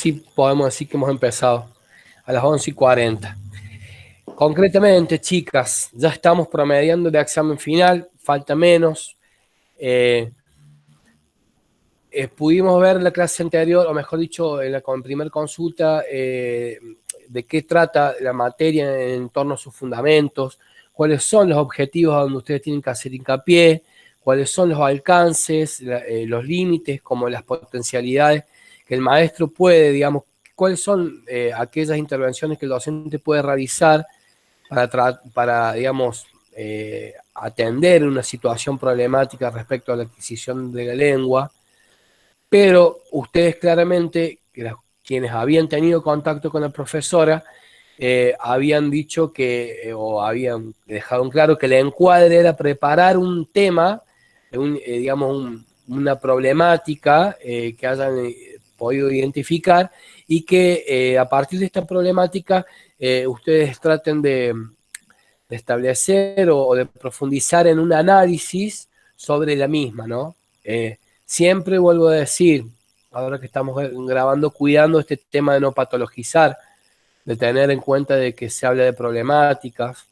sí podemos decir que hemos empezado a las 11:40. Concretamente, chicas, ya estamos promediando de examen final, falta menos. Pudimos ver la clase anterior, o mejor dicho, en la primera consulta, de qué trata la materia en torno a sus fundamentos, cuáles son los objetivos a donde ustedes tienen que hacer hincapié, cuáles son los alcances, los límites, como las potencialidades que el maestro puede, digamos, cuáles son aquellas intervenciones que el docente puede realizar para digamos, atender una situación problemática respecto a la adquisición de la lengua. Pero ustedes claramente, quienes habían tenido contacto con la profesora, habían dicho o habían dejado en claro que el encuadre era preparar un tema, digamos, una problemática que hayan podido identificar y que a partir de esta problemática ustedes traten de establecer o de profundizar en un análisis sobre la misma, ¿no? Siempre vuelvo a decir, ahora que estamos grabando, cuidando este tema de no patologizar, de tener en cuenta de que se habla de problemáticas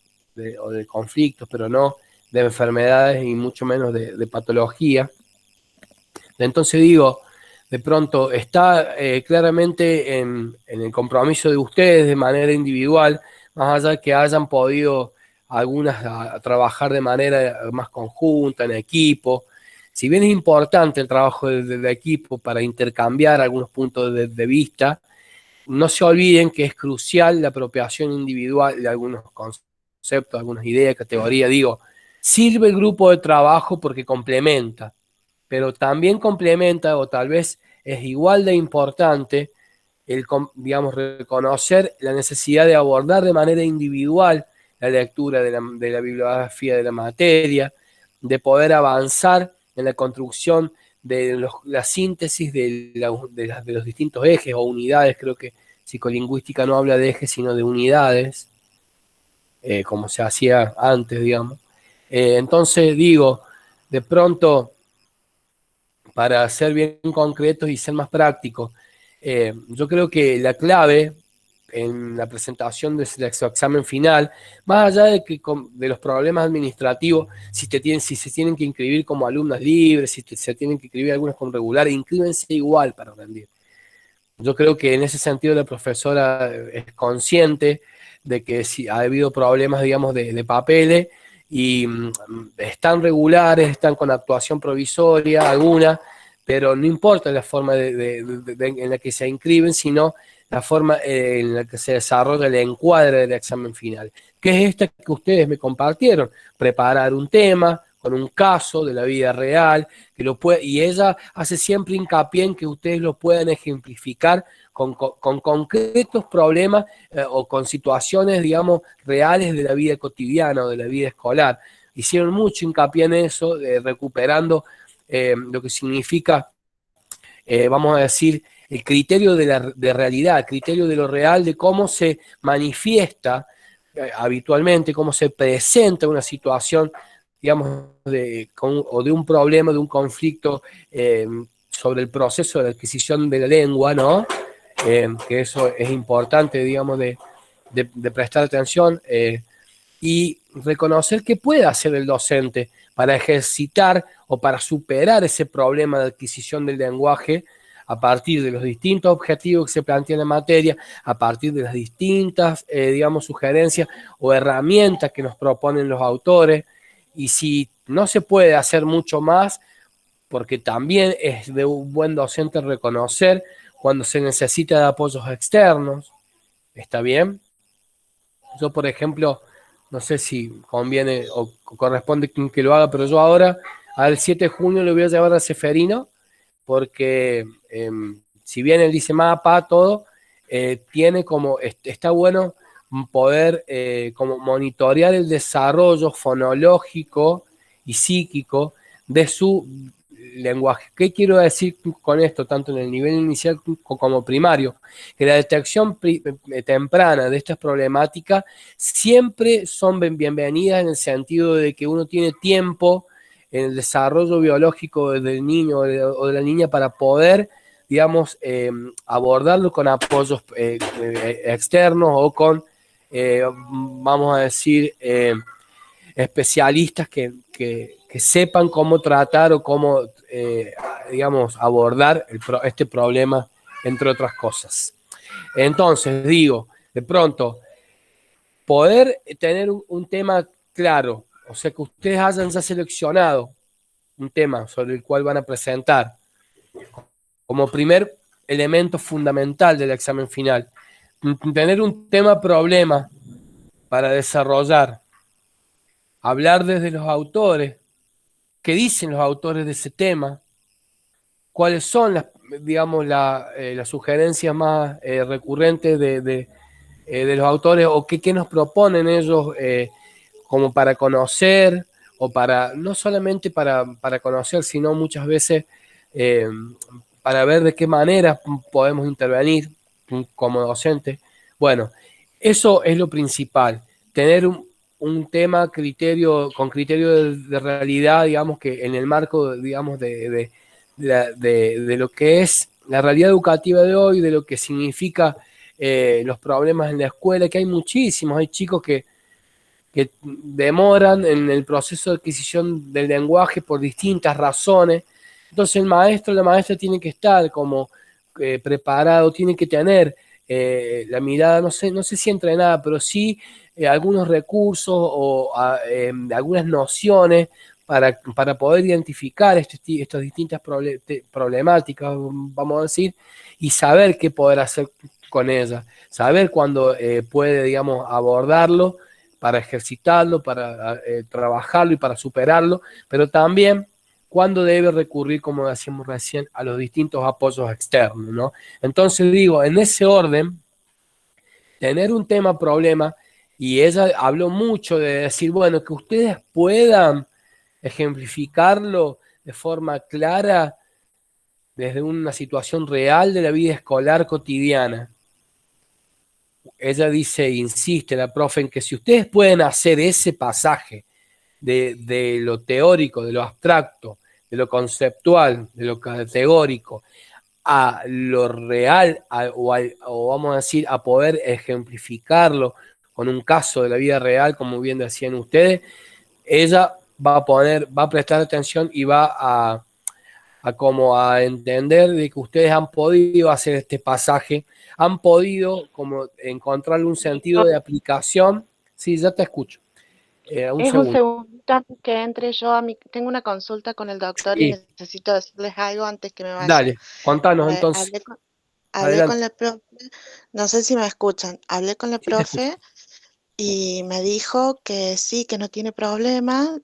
o de conflictos, pero no de enfermedades y mucho menos de patología. Entonces digo, de pronto está claramente en el compromiso de ustedes de manera individual, más allá de que hayan podido algunas a trabajar de manera más conjunta, en equipo. Si bien es importante el trabajo de equipo para intercambiar algunos puntos de vista, no se olviden que es crucial la apropiación individual de algunos conceptos, algunas ideas, categorías. Digo, sirve el grupo de trabajo porque complementa, pero también complementa, o tal vez es igual de importante, digamos, reconocer la necesidad de abordar de manera individual la lectura de la bibliografía de la materia, de poder avanzar en la construcción de la síntesis de los distintos ejes o unidades. Creo que psicolingüística no habla de ejes, sino de unidades, como se hacía antes, digamos. Entonces, digo, de pronto, para ser bien concretos y ser más prácticos, yo creo que la clave en la presentación de su examen final, más allá de los problemas administrativos, si se tienen que inscribir como alumnas libres, si se tienen que inscribir algunas como regulares, inscríbense igual para rendir. Yo creo que en ese sentido la profesora es consciente de que si ha habido problemas, digamos, de papeles y están regulares, están con actuación provisoria alguna, pero no importa la forma en la que se inscriben, sino la forma en la que se desarrolla el encuadre del examen final, que es esta que ustedes me compartieron: preparar un tema con un caso de la vida real, y ella hace siempre hincapié en que ustedes lo puedan ejemplificar con concretos problemas o con situaciones, digamos, reales de la vida cotidiana o de la vida escolar. Hicieron mucho hincapié en eso, recuperando lo que significa, vamos a decir, el criterio de realidad, el criterio de lo real, de cómo se manifiesta habitualmente, cómo se presenta una situación, digamos, o de un problema, de un conflicto sobre el proceso de la adquisición de la lengua, ¿no? Que eso es importante, digamos, de prestar atención y reconocer qué puede hacer el docente para ejercitar o para superar ese problema de adquisición del lenguaje a partir de los distintos objetivos que se plantean en materia, a partir de las distintas, digamos, sugerencias o herramientas que nos proponen los autores. Y si no se puede hacer mucho más, porque también es de un buen docente reconocer cuando se necesita de apoyos externos. ¿Está bien? Yo, por ejemplo, no sé si conviene o corresponde que lo haga, pero yo ahora, al 7 de junio, le voy a llevar a Seferino, porque si bien él dice mapa, todo, tiene como, está bueno poder como monitorear el desarrollo fonológico y psíquico de su lenguaje. ¿Qué quiero decir con esto, tanto en el nivel inicial como primario? Que la detección temprana de estas problemáticas siempre son bienvenidas, en el sentido de que uno tiene tiempo en el desarrollo biológico del niño o de la niña para poder, digamos, abordarlo con apoyos externos o con, vamos a decir, especialistas que sepan cómo tratar o cómo, digamos, abordar este problema, entre otras cosas. Entonces, digo, de pronto, poder tener un tema claro, o sea, que ustedes hayan ya seleccionado un tema sobre el cual van a presentar como primer elemento fundamental del examen final, tener un tema problema para desarrollar, hablar desde los autores, qué dicen los autores de ese tema, cuáles son las, digamos, las sugerencias más recurrentes de los autores o qué nos proponen ellos como para conocer o para, no solamente para conocer, sino muchas veces eh, para ver de qué manera podemos intervenir como docente. Bueno, eso es lo principal, tener un tema con criterio de realidad, digamos, que en el marco, digamos, de lo que es la realidad educativa de hoy, de lo que significa los problemas en la escuela, que hay muchísimos, hay chicos que demoran en el proceso de adquisición del lenguaje por distintas razones. Entonces el maestro, la maestra tiene que estar como preparado, tiene que tener la mirada, no sé si entrenada, pero sí algunos recursos o algunas nociones para poder identificar estas distintas problemáticas, vamos a decir, y saber qué poder hacer con ellas, saber cuándo puede, digamos, abordarlo para ejercitarlo, para trabajarlo y para superarlo, pero también cuando debe recurrir, como decíamos recién, a los distintos apoyos externos, ¿no? Entonces digo, en ese orden, tener un tema problema, y ella habló mucho de decir, bueno, que ustedes puedan ejemplificarlo de forma clara desde una situación real de la vida escolar cotidiana. Ella dice, insiste, la profe, en que si ustedes pueden hacer ese pasaje de lo teórico, de lo abstracto, de lo conceptual, de lo categórico, a lo real, o vamos a decir, a poder ejemplificarlo con un caso de la vida real, como bien decían ustedes, ella va a prestar atención y va como a entender de que ustedes han podido hacer este pasaje, han podido como encontrarle un sentido de aplicación. Sí, ya te escucho. Un Es un segundo. segundito antes que entre yo tengo una consulta con el doctor y Sí, necesito decirles algo antes que me vaya. dale, contanos Eh, entonces. hablé con, hablé con Adelante. la profe, no sé si me escuchan, hablé con la Sí, te escucho. profe y me dijo que sí, que no tiene problema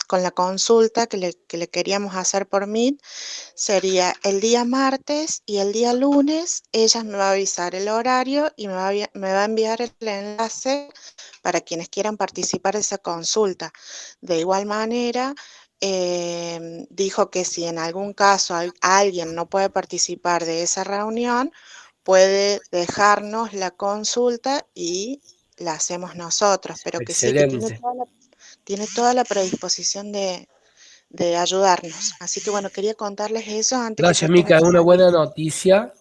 con la consulta que le queríamos hacer por Meet. Sería el día martes y el día lunes, ella me va a avisar el horario y me va a enviar el enlace para quienes quieran participar de esa consulta. De igual manera, dijo que si en algún caso alguien no puede participar de esa reunión, puede dejarnos la consulta y la hacemos nosotros, pero que sí, que Excelente. tiene toda la predisposición de ayudarnos. Así que bueno, quería contarles eso antes que Gracias, yo tenga Mica. Es que una salir. buena noticia.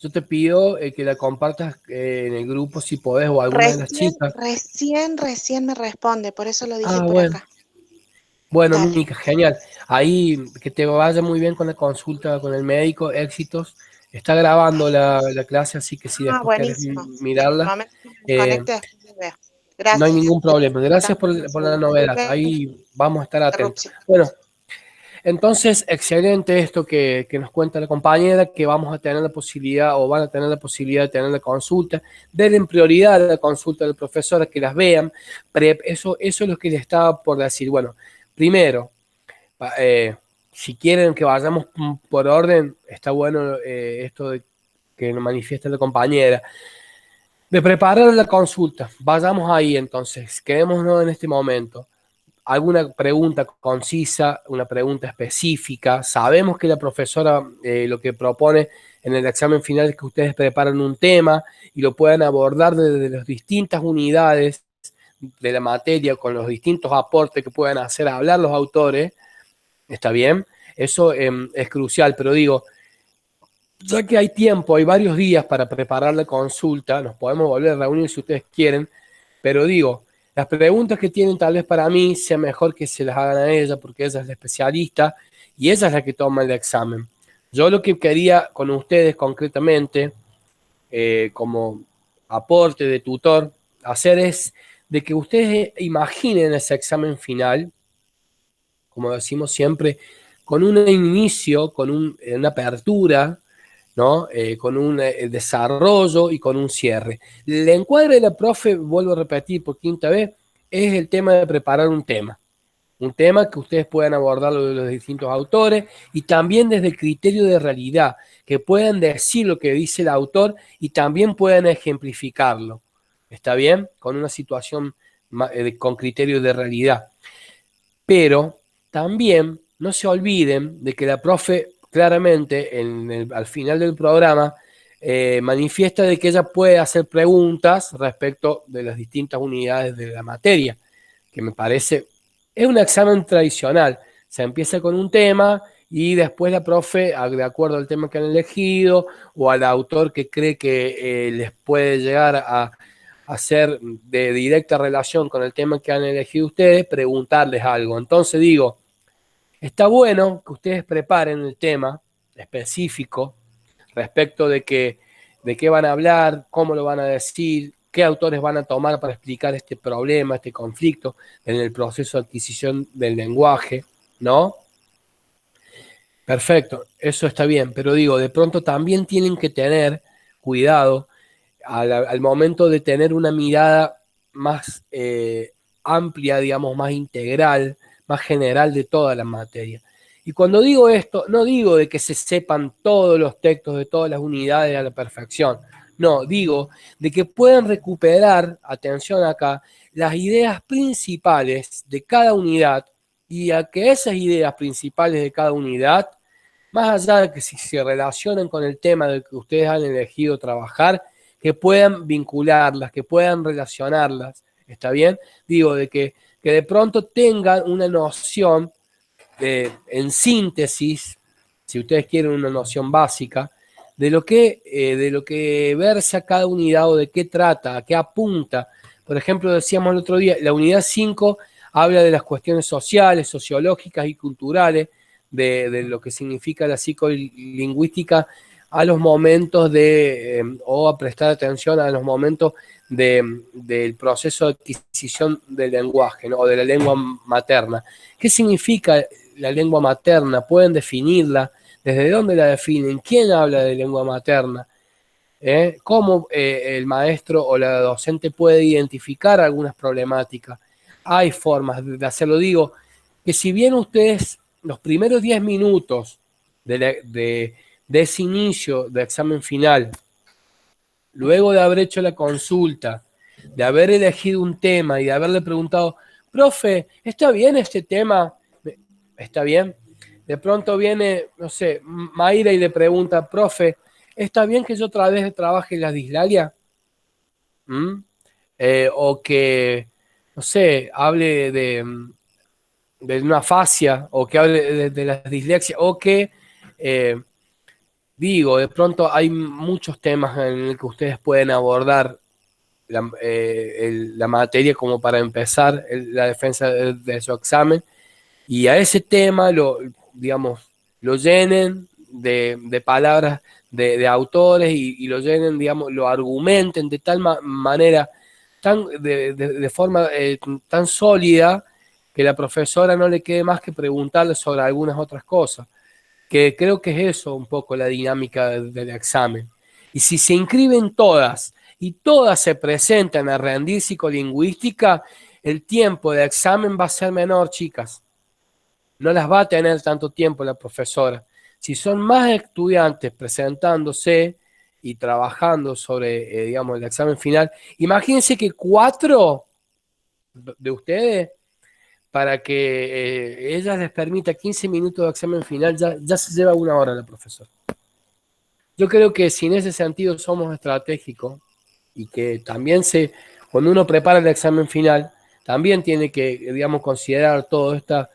Yo te pido que la compartas en el grupo si podés o alguna de las chicas. Recién me responde, por eso lo dije Ah, por bueno. acá. Bueno, Dale. Mica, genial. Ahí que te vaya muy bien con la consulta con el médico. Éxitos. Está grabando la clase, así que si Ah, después querés buenísimo. En el mirarla, momento que me eh, desconecte, después lo veo. no hay Gracias. ningún problema. Gracias Dame un por la segundo. novedad. Ahí vamos a estar atentos. Interrupción. Bueno, entonces, excelente esto que nos cuenta la compañera, que vamos a tener la posibilidad o van a tener la posibilidad de tener la consulta, den prioridad a la consulta del profesor, a que las vean. Eso es lo que les estaba por decir. Bueno, primero, si quieren que vayamos por orden, está bueno esto de que nos manifiesta la compañera. De preparar la consulta, vayamos ahí entonces, quedémonos en este momento alguna pregunta concisa, una pregunta específica. Sabemos que la profesora lo que propone en el examen final es que ustedes preparen un tema y lo puedan abordar desde las distintas unidades de la materia con los distintos aportes que puedan hacer a hablar los autores. ¿Está bien? Eso es crucial, pero digo, Ya que hay tiempo, hay varios días para preparar la consulta, nos podemos volver a reunir si ustedes quieren, pero digo, las preguntas que tienen tal vez para mí sea mejor que se las hagan a ella, porque ella es la especialista y ella es la que toma el examen. Yo lo que quería con ustedes concretamente, como aporte de tutor, hacer es de que ustedes imaginen ese examen final, como decimos siempre, con un inicio, con una apertura, ¿no? Con un desarrollo y con un cierre. El encuadre de la profe, vuelvo a repetir por quinta vez, es el tema de preparar un tema que ustedes puedan abordarlo de los distintos autores y también desde el criterio de realidad, que puedan decir lo que dice el autor y también puedan ejemplificarlo. ¿Está bien? Con una situación con criterio de realidad. Pero también no se olviden de que la profe claramente al final del programa manifiesta de que ella puede hacer preguntas respecto de las distintas unidades de la materia, que me parece, es un examen tradicional. Se empieza con un tema y después la profe, de acuerdo al tema que han elegido o al autor que cree que les puede llegar a hacer de directa relación con el tema que han elegido ustedes, preguntarles algo. Entonces digo, está bueno que ustedes preparen el tema específico respecto de qué van a hablar, cómo lo van a decir, qué autores van a tomar para explicar este problema, este conflicto en el proceso de adquisición del lenguaje, ¿no? Perfecto, eso está bien, pero digo, de pronto también tienen que tener cuidado al momento de tener una mirada más amplia, digamos, más integral, más general de toda la materia. Y cuando digo esto, no digo de que se sepan todos los textos de todas las unidades a la perfección, no, digo de que puedan recuperar, atención acá, las ideas principales de cada unidad y a que esas ideas principales de cada unidad, más allá de que si se relacionan con el tema del que ustedes han elegido trabajar, que puedan vincularlas, que puedan relacionarlas, ¿está bien? Digo, que de pronto tengan una noción en síntesis, si ustedes quieren una noción básica, de lo que versa cada unidad o de qué trata, a qué apunta. Por ejemplo, decíamos el otro día, la unidad 5 habla de las cuestiones sociales, sociológicas y culturales, de lo que significa la psicolingüística a los momentos o a prestar atención a los momentos del proceso de adquisición del lenguaje, ¿no? O de la lengua materna. ¿Qué significa la lengua materna? ¿Pueden definirla? ¿Desde dónde la definen? ¿Quién habla de lengua materna? ¿Cómo el maestro o la docente puede identificar algunas problemáticas? Hay formas de hacerlo. Digo, que si bien ustedes los primeros 10 minutos de ese inicio de examen final, luego de haber hecho la consulta, de haber elegido un tema y de haberle preguntado, profe, ¿está bien este tema? ¿Está bien? De pronto viene, no sé, Mayra y le pregunta, profe, ¿está bien que yo otra vez trabaje la dislalia? ¿Mm? O que, no sé, hable de una fascia, o que hable de la dislexia, o que, digo, de pronto hay muchos temas en los que ustedes pueden abordar la materia como para empezar la defensa de su examen y a ese tema digamos, lo llenen de palabras de autores y lo llenen, digamos, lo argumenten de tal manera, de forma tan sólida que la profesora no le quede más que preguntarle sobre algunas otras cosas, que creo que es eso un poco la dinámica del examen. Y si se inscriben todas y todas se presentan a rendir psicolingüística, el tiempo de examen va a ser menor, chicas. No las va a tener tanto tiempo la profesora. Si son más estudiantes presentándose y trabajando sobre, digamos, el examen final, imagínense que 4 de ustedes, para que ellas les permita 15 minutos de examen final, ya se lleva 1 hora la profesora. Yo creo que si en ese sentido somos estratégicos y que también cuando uno prepara el examen final, también tiene que, digamos, considerar todas estas,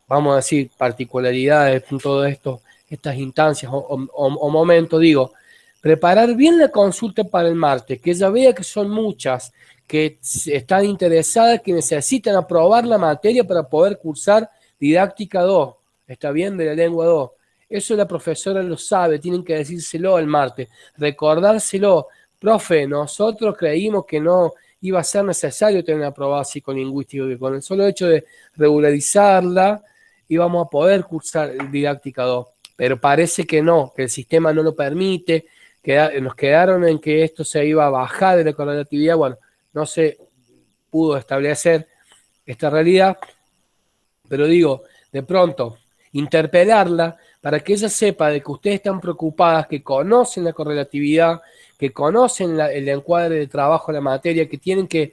vamos a decir, particularidades, todos estos estas instancias o momentos, digo, preparar bien la consulta para el martes, que ella vea que son muchas, que están interesadas, que necesitan aprobar la materia para poder cursar didáctica 2, está bien, de la lengua 2. Eso la profesora lo sabe, tienen que decírselo el martes, recordárselo. Profe, nosotros creímos que no iba a ser necesario tener una aprobada psicolingüística, que con el solo hecho de regularizarla íbamos a poder cursar didáctica 2, pero parece que no, que el sistema no lo permite, nos quedaron en que esto se iba a bajar de la correlatividad, bueno, no se pudo establecer esta realidad, pero digo, de pronto, interpelarla para que ella sepa de que ustedes están preocupadas, que conocen la correlatividad, que conocen el encuadre de trabajo de la materia, que tienen que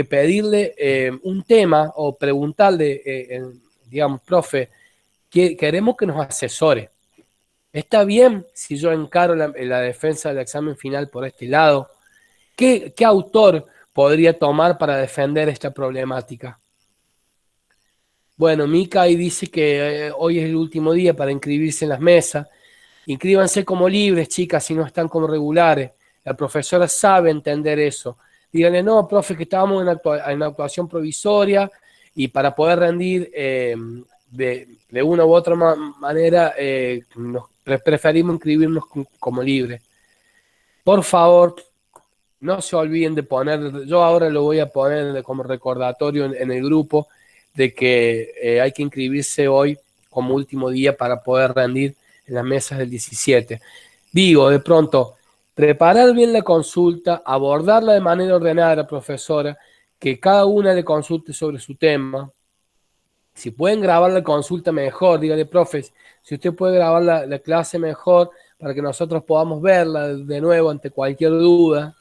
pedirle un tema o preguntarle, digamos, profe, queremos que nos asesore. ¿Está bien si yo encaro la defensa del examen final por este lado? ¿Qué autor podría tomar para defender esta problemática? Bueno, Mica ahí dice que hoy es el último día para inscribirse en las mesas. Inscríbanse como libres, chicas, si no están como regulares. La profesora sabe entender eso. Díganle, no, profe, que estábamos en una actuación provisoria y para poder rendir de una u otra manera, preferimos inscribirnos como libres. Por favor, no se olviden de poner, yo ahora lo voy a poner como recordatorio en el grupo, de que hay que inscribirse hoy como último día para poder rendir en las mesas del 17. Digo, de pronto, preparar bien la consulta, abordarla de manera ordenada a la profesora, que cada una le consulte sobre su tema. Si pueden grabar la consulta mejor, dígale, profe, si usted puede grabar la clase mejor para que nosotros podamos verla de nuevo ante cualquier duda.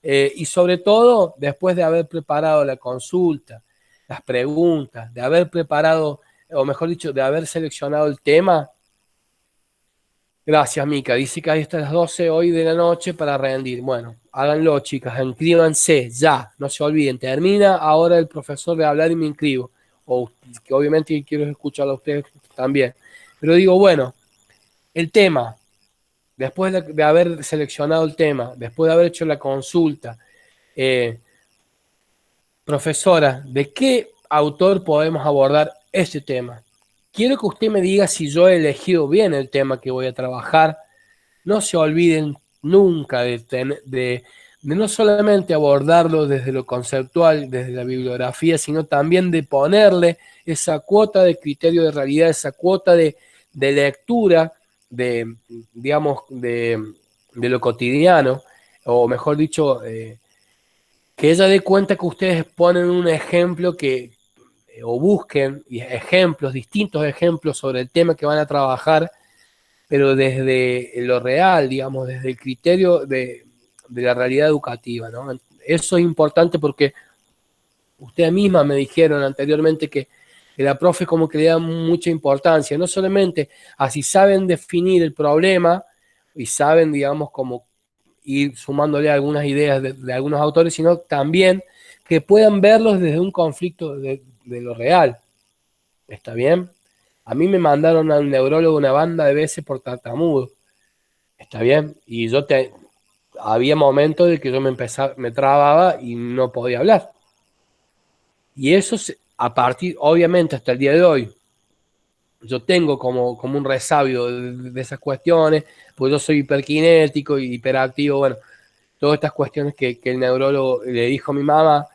Y sobre todo, después de haber preparado la consulta, las preguntas, de haber preparado, o mejor dicho, de haber seleccionado el tema. Gracias, Mica. Dice que hay hasta las 12 hoy de la noche para rendir. Bueno, háganlo, chicas, inscríbanse ya, no se olviden. Termina ahora el profesor de hablar y me inscribo. O que obviamente quiero escucharlo a ustedes también. Pero digo, bueno, el tema, después de haber seleccionado el tema, después de haber hecho la consulta, profesora, ¿de qué autor podemos abordar este tema? Quiero que usted me diga si yo he elegido bien el tema que voy a trabajar. No se olviden nunca de no solamente abordarlo desde lo conceptual, desde la bibliografía, sino también de ponerle esa cuota de criterio de realidad, esa cuota de lectura, digamos, de lo cotidiano, o mejor dicho, que ella dé cuenta que ustedes ponen un ejemplo o busquen ejemplos, distintos ejemplos sobre el tema que van a trabajar, pero desde lo real, digamos, desde el criterio de la realidad educativa, ¿no? Eso es importante porque ustedes mismas me dijeron anteriormente que la profe como que le da mucha importancia, no solamente a si saben definir el problema y saben, digamos, como ir sumándole algunas ideas de algunos autores, sino también que puedan verlos desde un conflicto de lo real. ¿Está bien? A mí me mandaron a un neurólogo una banda de veces por tartamudo. ¿Está bien? Y había momentos de que yo me trababa y no podía hablar. Y eso, a partir, obviamente, hasta el día de hoy, yo tengo como un resabio de esas cuestiones, pues yo soy hiperkinético y hiperactivo, bueno, todas estas cuestiones que el neurólogo le dijo a mi mamá,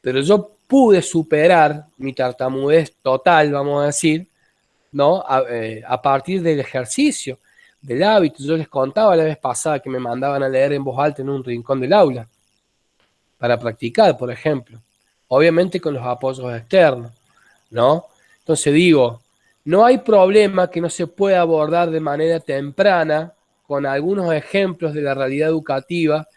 pero yo pude superar mi tartamudez total, vamos a decir, ¿no? A partir del ejercicio, del hábito. Yo les contaba la vez pasada que me mandaban a leer en voz alta en un rincón del aula, para practicar, por ejemplo. Obviamente con los apoyos externos, ¿no? Entonces digo, no hay problema que no se pueda abordar de manera temprana con algunos ejemplos de la realidad educativa,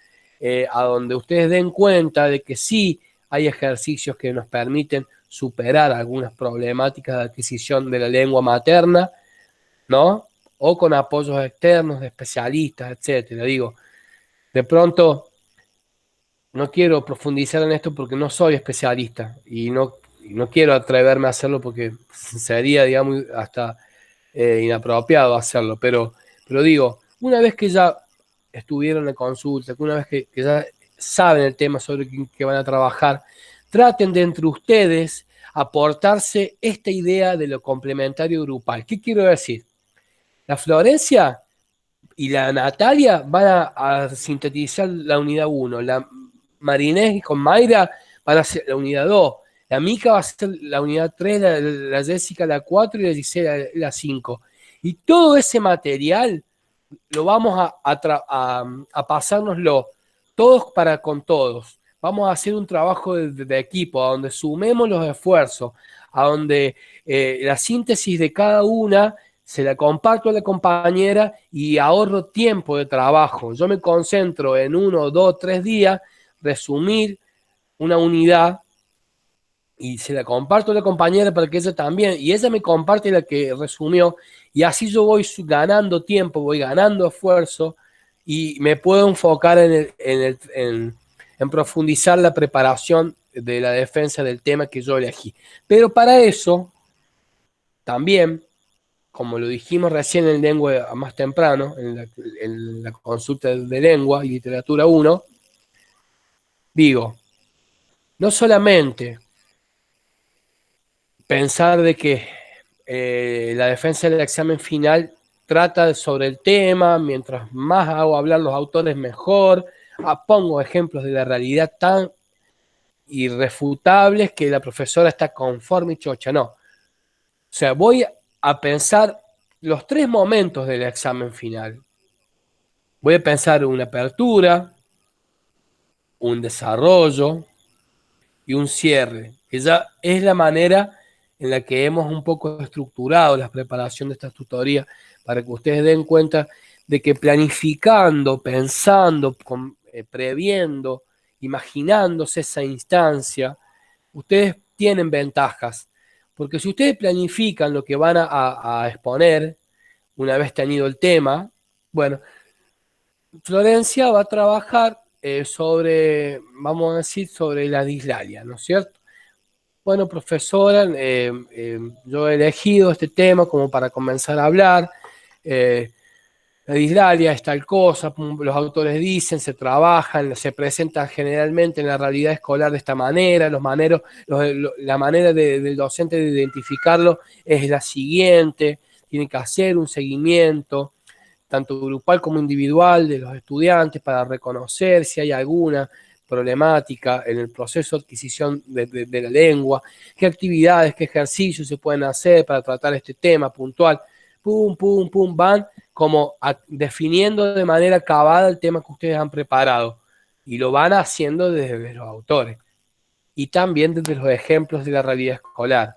a donde ustedes den cuenta de que sí hay ejercicios que nos permiten superar algunas problemáticas de adquisición de la lengua materna, ¿no? O con apoyos externos de especialistas, etcétera. Digo, de pronto no quiero profundizar en esto porque no soy especialista y no quiero atreverme a hacerlo porque sería, digamos, hasta inapropiado hacerlo, pero digo, una vez que ya estuvieron en consulta, que una vez que ya saben el tema sobre que van a trabajar, traten de entre ustedes aportarse esta idea de lo complementario grupal. ¿Qué quiero decir? La Florencia y la Natalia van a sintetizar la unidad 1, la Marinés con Mayra van a ser la unidad 2, la Mica va a ser la unidad 3, la Jessica la 4 y la Gisela la 5. Y todo ese material lo vamos a pasárnoslo todos para con todos. Vamos a hacer un trabajo de equipo, a donde sumemos los esfuerzos, a donde la síntesis de cada una se la comparto a la compañera y ahorro tiempo de trabajo. Yo me concentro en 1, 2, 3 días, resumir una unidad y se la comparto a la compañera para que ella también, y ella me comparte la que resumió, y así yo voy ganando tiempo, voy ganando esfuerzo y me puedo enfocar en profundizar la preparación de la defensa del tema que yo elegí. Pero para eso, también, como lo dijimos recién en lengua más temprano, en la consulta de lengua y literatura 1, digo, no solamente pensar de que la defensa del examen final trata sobre el tema, mientras más hago hablar los autores mejor, pongo ejemplos de la realidad tan irrefutables que la profesora está conforme y chocha, no. O sea, voy a pensar los 3 momentos del examen final. Voy a pensar una apertura, un desarrollo y un cierre, que ya es la manera en la que hemos un poco estructurado la preparación de estas tutorías para que ustedes den cuenta de que planificando, pensando, previendo, imaginándose esa instancia, ustedes tienen ventajas. Porque si ustedes planifican lo que van a exponer una vez tenido el tema, bueno, Florencia va a trabajar vamos a decir, sobre la dislalia, ¿no es cierto? Bueno, profesora, yo he elegido este tema como para comenzar a hablar. La dislalia es tal cosa, los autores dicen, se trabajan, se presentan generalmente en la realidad escolar de esta manera, la manera del docente de identificarlo es la siguiente, tiene que hacer un seguimiento, tanto grupal como individual, de los estudiantes para reconocer si hay alguna problemática en el proceso de adquisición de la lengua, qué actividades, qué ejercicios se pueden hacer para tratar este tema puntual, pum, pum, pum, van como definiendo de manera acabada el tema que ustedes han preparado y lo van haciendo desde los autores y también desde los ejemplos de la realidad escolar.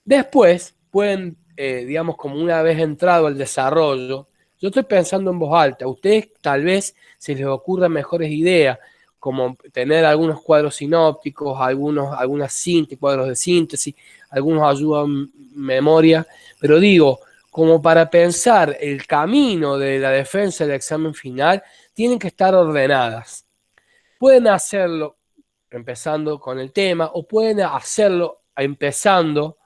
Después pueden, digamos, como una vez entrado al desarrollo, yo estoy pensando en voz alta, a ustedes tal vez se les ocurran mejores ideas, como tener algunos cuadros sinópticos, algunas cuadros de síntesis, algunos ayudan memoria, pero digo, como para pensar el camino de la defensa del examen final, tienen que estar ordenadas. Pueden hacerlo empezando con el tema o pueden hacerlo empezando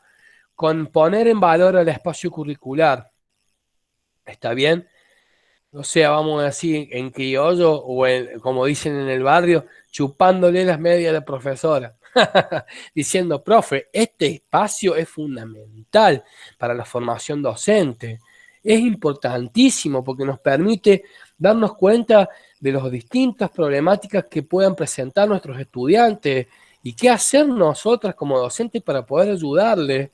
con poner en valor el espacio curricular. ¿Está bien? O sea, vamos a decir en criollo o como dicen en el barrio, chupándole las medias a la profesora. Diciendo, profe, este espacio es fundamental para la formación docente. Es importantísimo porque nos permite darnos cuenta de las distintas problemáticas que puedan presentar nuestros estudiantes y qué hacer nosotras como docentes para poder ayudarles.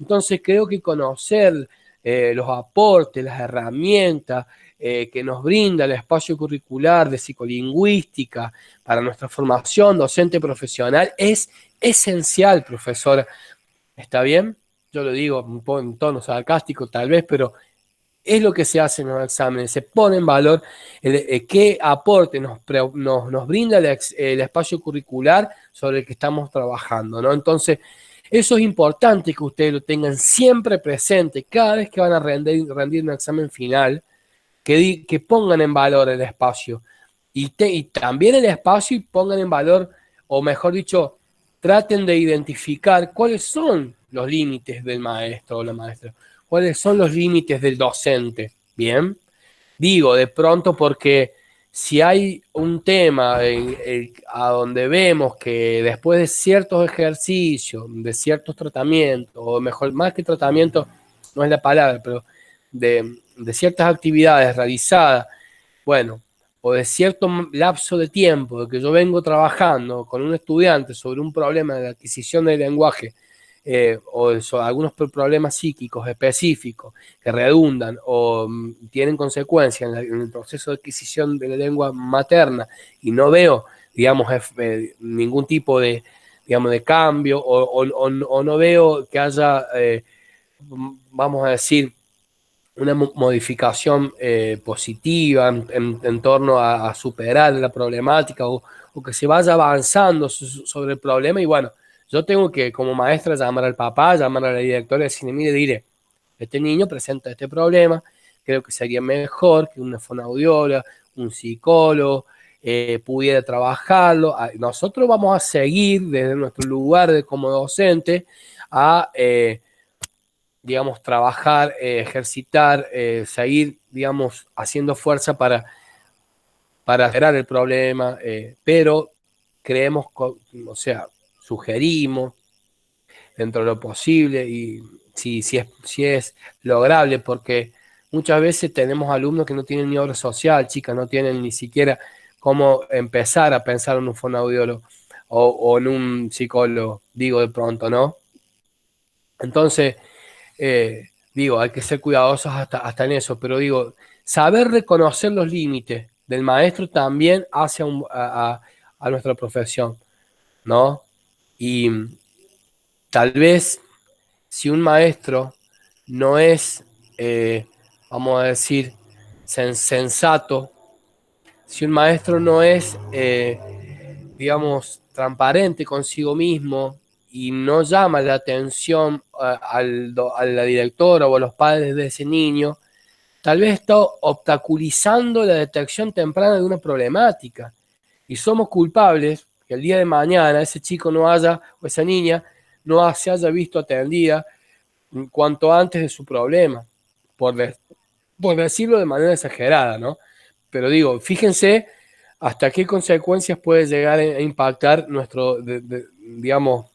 Entonces creo que conocer los aportes, las herramientas que nos brinda el espacio curricular de psicolingüística para nuestra formación docente profesional es esencial, profesora. ¿Está bien? Yo lo digo en tono sarcástico tal vez, pero es lo que se hace en los exámenes, se pone en valor qué aporte nos brinda el espacio curricular sobre el que estamos trabajando, ¿no? Entonces, eso es importante que ustedes lo tengan siempre presente cada vez que van a rendir un examen final, que pongan en valor el espacio y también el espacio y pongan en valor, o mejor dicho, traten de identificar cuáles son los límites del maestro o la maestra. cuáles son los límites del docente. Bien, digo de pronto porque si hay un tema a donde vemos que después de ciertos ejercicios, de ciertos tratamientos, o mejor, más que tratamiento, no es la palabra, pero de ciertas actividades realizadas, bueno, o de cierto lapso de tiempo de que yo vengo trabajando con un estudiante sobre un problema de adquisición del lenguaje, o sobre algunos problemas psíquicos específicos que redundan o tienen consecuencias en el proceso de adquisición de la lengua materna, y no veo, digamos, ningún tipo de, digamos, de cambio, o no veo que haya, vamos a decir, una modificación positiva en torno a superar la problemática, o que se vaya avanzando sobre el problema. Y bueno, yo tengo que, como maestra, llamar al papá, llamar a la directora de cine y diré, este niño presenta este problema, creo que sería mejor que una fonoaudióloga, un psicólogo, pudiera trabajarlo. Nosotros vamos a seguir desde nuestro lugar de como docente a... digamos, trabajar, ejercitar, seguir, digamos, haciendo fuerza para generar el problema, pero creemos, o sea, sugerimos dentro de lo posible, y si es lograble, porque muchas veces tenemos alumnos que no tienen ni obra social, chicas, no tienen ni siquiera cómo empezar a pensar en un fonoaudiólogo o en un psicólogo, digo de pronto, ¿no? Entonces, digo, hay que ser cuidadosos hasta en eso, pero digo, saber reconocer los límites del maestro también hace a nuestra profesión, ¿no? Y tal vez si un maestro no es, vamos a decir, sensato, si un maestro no es, digamos, transparente consigo mismo y no llama la atención a la directora o a los padres de ese niño, tal vez está obstaculizando la detección temprana de una problemática. Y somos culpables que el día de mañana ese chico no haya, o esa niña, no se haya visto atendida cuanto antes de su problema, por, por decirlo de manera exagerada, ¿no? Pero digo, fíjense hasta qué consecuencias puede llegar a impactar nuestro, digamos,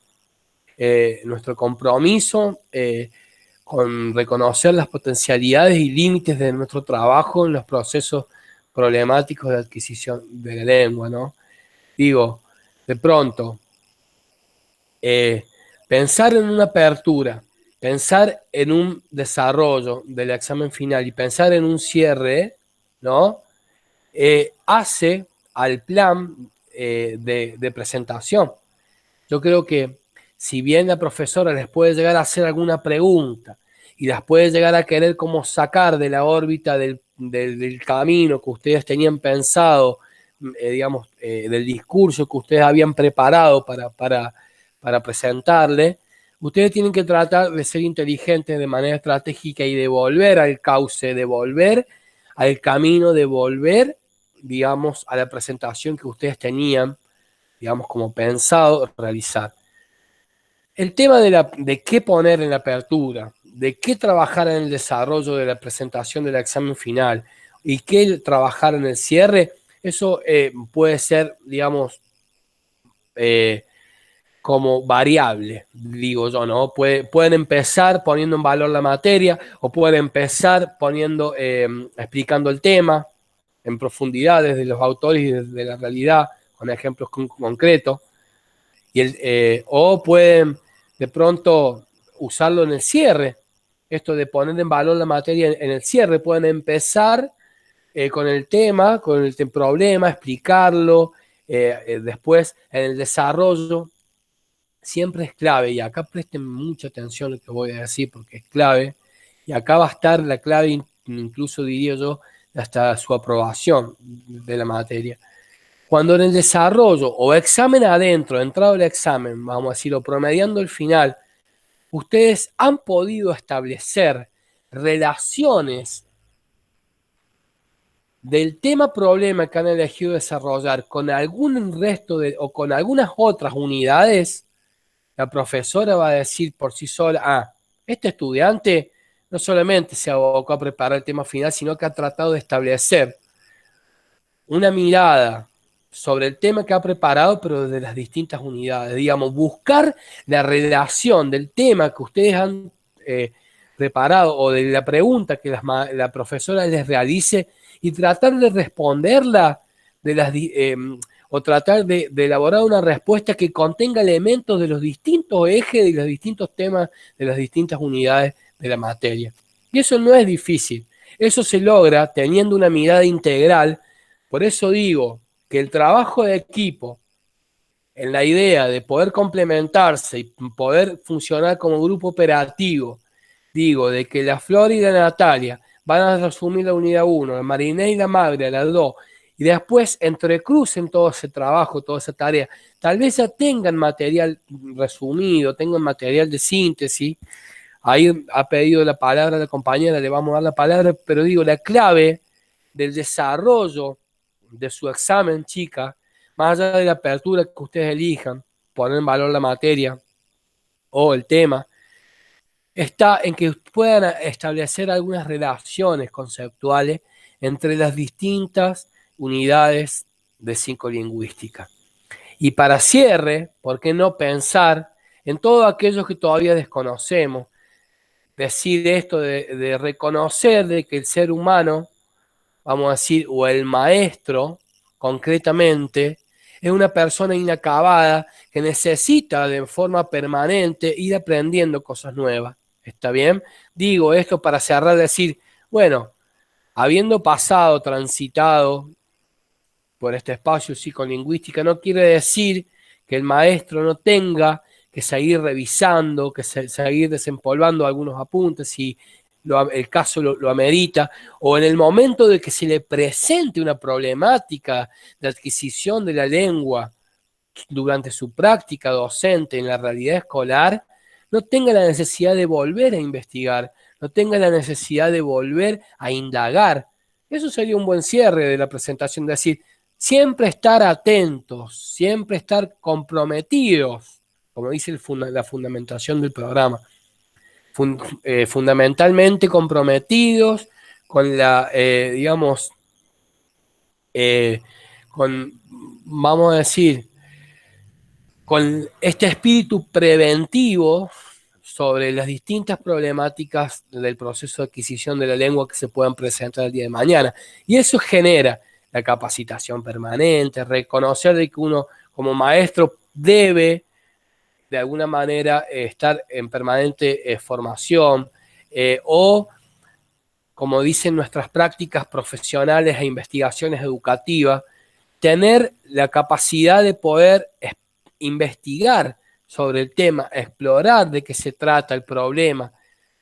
nuestro compromiso con reconocer las potencialidades y límites de nuestro trabajo en los procesos problemáticos de adquisición de la lengua, ¿no? Digo, de pronto, eh, pensar en una apertura, pensar en un desarrollo del examen final y pensar en un cierre, ¿no? Hace al plan de presentación. Yo creo que si bien la profesora les puede llegar a hacer alguna pregunta y las puede llegar a querer como sacar de la órbita del camino que ustedes tenían pensado, digamos, del discurso que ustedes habían preparado para presentarle, ustedes tienen que tratar de ser inteligentes de manera estratégica y de volver al cauce, de volver al camino, de volver, digamos, a la presentación que ustedes tenían, digamos, como pensado realizar. El tema de qué poner en la apertura, de qué trabajar en el desarrollo de la presentación del examen final y qué trabajar en el cierre, eso puede ser, digamos, eh, como variable, digo yo, ¿no? Pueden empezar poniendo en valor la materia, o pueden empezar poniendo, explicando el tema en profundidad desde los autores y desde la realidad, con ejemplos concretos. O pueden de pronto usarlo en el cierre, esto de poner en valor la materia en el cierre. Pueden empezar con el tema, con el problema, explicarlo, después en el desarrollo. Siempre es clave, y acá presten mucha atención a lo que voy a decir porque es clave, y acá va a estar la clave, incluso diría yo, hasta su aprobación de la materia. Cuando en el desarrollo o examen adentro, entrado el examen, vamos a decirlo, promediando el final, ustedes han podido establecer relaciones del tema problema que han elegido desarrollar con algún resto o con algunas otras unidades, la profesora va a decir por sí sola, este estudiante no solamente se abocó a preparar el tema final, sino que ha tratado de establecer una mirada sobre el tema que ha preparado, pero de las distintas unidades. Digamos, buscar la relación del tema que ustedes han preparado o de la pregunta que la profesora les realice y tratar de responderla de las, o tratar de elaborar una respuesta que contenga elementos de los distintos ejes, de los distintos temas, de las distintas unidades de la materia. Y eso no es difícil. Eso se logra teniendo una mirada integral. Por eso digo que el trabajo de equipo en la idea de poder complementarse y poder funcionar como grupo operativo, digo, de que la Flor y la Natalia van a asumir la unidad 1, la Mariné y la Magria, la 2, y después entrecrucen todo ese trabajo, toda esa tarea. Tal vez ya tengan material resumido, tengan material de síntesis. Ahí ha pedido la palabra la compañera, le vamos a dar la palabra, pero digo, la clave del desarrollo de su examen, chica, más allá de la apertura que ustedes elijan, poner en valor la materia o el tema, está en que puedan establecer algunas relaciones conceptuales entre las distintas unidades de psicolingüística. Y para cierre, ¿por qué no pensar en todos aquellos que todavía desconocemos? Decir esto de reconocer de que el ser humano, vamos a decir, o el maestro, concretamente, es una persona inacabada que necesita de forma permanente ir aprendiendo cosas nuevas. ¿Está bien? Digo esto para cerrar, decir, bueno, habiendo pasado, transitado por este espacio psicolingüística, no quiere decir que el maestro no tenga que seguir revisando, que seguir desempolvando algunos apuntes si el caso lo amerita, o en el momento de que se le presente una problemática de adquisición de la lengua durante su práctica docente en la realidad escolar, no tenga la necesidad de volver a investigar, no tenga la necesidad de volver a indagar. Eso sería un buen cierre de la presentación, de decir, siempre estar atentos, siempre estar comprometidos, como dice la fundamentación del programa, fundamentalmente comprometidos con la, digamos, con, vamos a decir, con este espíritu preventivo sobre las distintas problemáticas del proceso de adquisición de la lengua que se puedan presentar el día de mañana. Y eso genera la capacitación permanente, reconocer de que uno como maestro debe de alguna manera estar en permanente formación o, como dicen nuestras prácticas profesionales e investigaciones educativas, tener la capacidad de poder investigar sobre el tema, explorar de qué se trata el problema,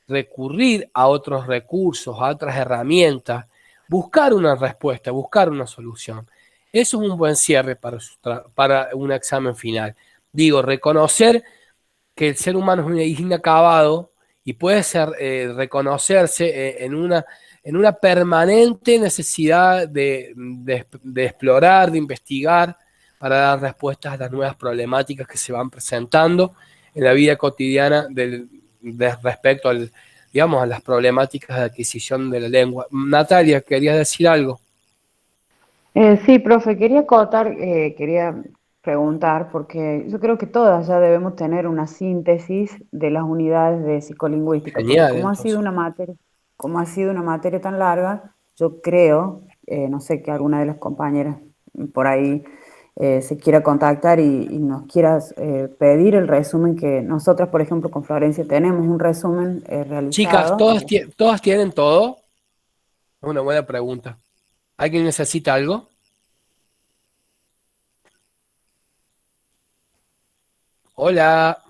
recurrir a otros recursos, a otras herramientas, buscar una respuesta, buscar una solución. Eso es un buen cierre para un examen final. Digo, reconocer que el ser humano es inacabado y puede ser reconocerse en una permanente necesidad de explorar, de investigar, para dar respuestas a las nuevas problemáticas que se van presentando en la vida cotidiana respecto al, digamos, a las problemáticas de adquisición de la lengua. Natalia, ¿querías decir algo? Sí, profe, quería acotar, quería preguntar, porque yo creo que todas ya debemos tener una síntesis de las unidades de psicolingüística, porque Genial, entonces. como ha sido una materia tan larga, yo creo, no sé, que alguna de las compañeras por ahí se quiera contactar y nos quiera pedir el resumen que nosotras, por ejemplo, con Florencia tenemos un resumen Chicas, realizado. ¿todas tienen todo? Es una buena pregunta. ¿Alguien necesita algo? Hola.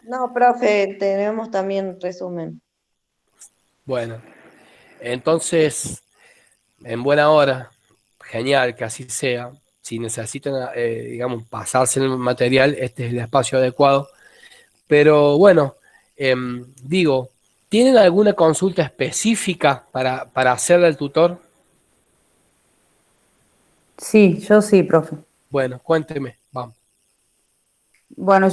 No, profe, tenemos también resumen. Bueno, entonces, en buena hora, genial que así sea. Si necesitan, digamos, pasarse el material, este es el espacio adecuado. Pero bueno, digo, ¿tienen alguna consulta específica para hacerle al tutor? Sí, yo sí, profe. Bueno, cuénteme, vamos. Bueno,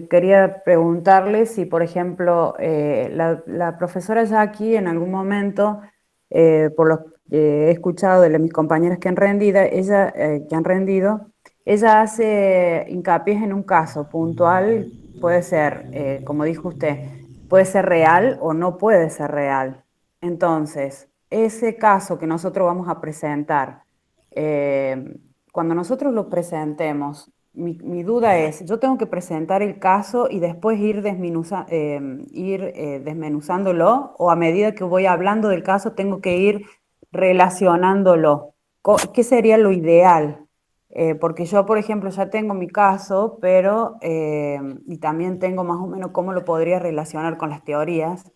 quería preguntarle si, por ejemplo, la profesora Jackie en algún momento, por lo que he escuchado de mis compañeras que han rendido, ella hace hincapié en un caso puntual, puede ser, como dijo usted, puede ser real o no puede ser real. Entonces, ese caso que nosotros vamos a presentar, eh, cuando nosotros lo presentemos, mi duda es, yo tengo que presentar el caso y después ir desmenuzándolo, o a medida que voy hablando del caso tengo que ir relacionándolo. ¿Qué sería lo ideal? Porque yo, por ejemplo, ya tengo mi caso, pero y también tengo más o menos cómo lo podría relacionar con las teorías,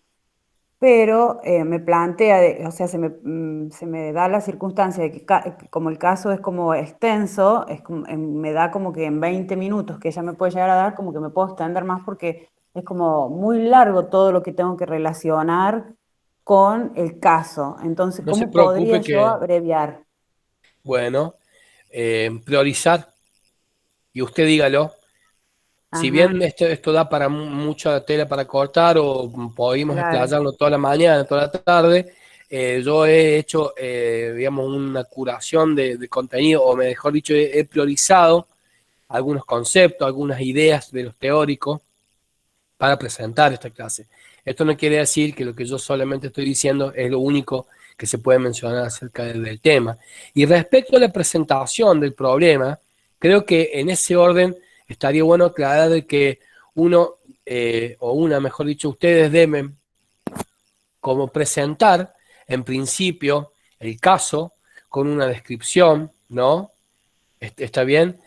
pero me plantea, o sea, se me da la circunstancia de que como el caso es como extenso, me da como que en 20 minutos que ella me puede llegar a dar, como que me puedo extender más porque es como muy largo todo lo que tengo que relacionar con el caso. Entonces, No se ¿cómo podría preocupe yo que, abreviar? bueno, priorizar, y usted dígalo. Si bien Ajá, esto da para mucha tela para cortar o podemos claro. explayarlo toda la mañana, toda la tarde, yo he hecho, digamos, una curación de contenido, o mejor dicho, he priorizado algunos conceptos, algunas ideas de los teóricos para presentar esta clase. Esto no quiere decir que lo que yo solamente estoy diciendo es lo único que se puede mencionar acerca del tema. Y respecto a la presentación del problema, creo que en ese orden estaría bueno aclarar de que uno, o una, mejor dicho, ustedes deben como presentar, en principio, el caso con una descripción, ¿no? Está bien,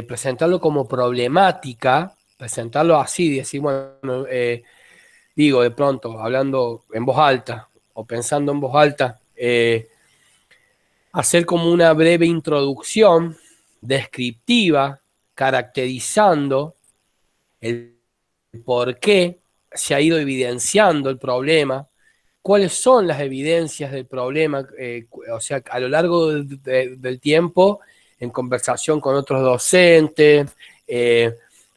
presentarlo como problemática, presentarlo así, decir, bueno, digo de pronto, hablando en voz alta o pensando en voz alta, hacer como una breve introducción descriptiva, caracterizando el por qué se ha ido evidenciando el problema, cuáles son las evidencias del problema, o sea, a lo largo del tiempo, en conversación con otros docentes,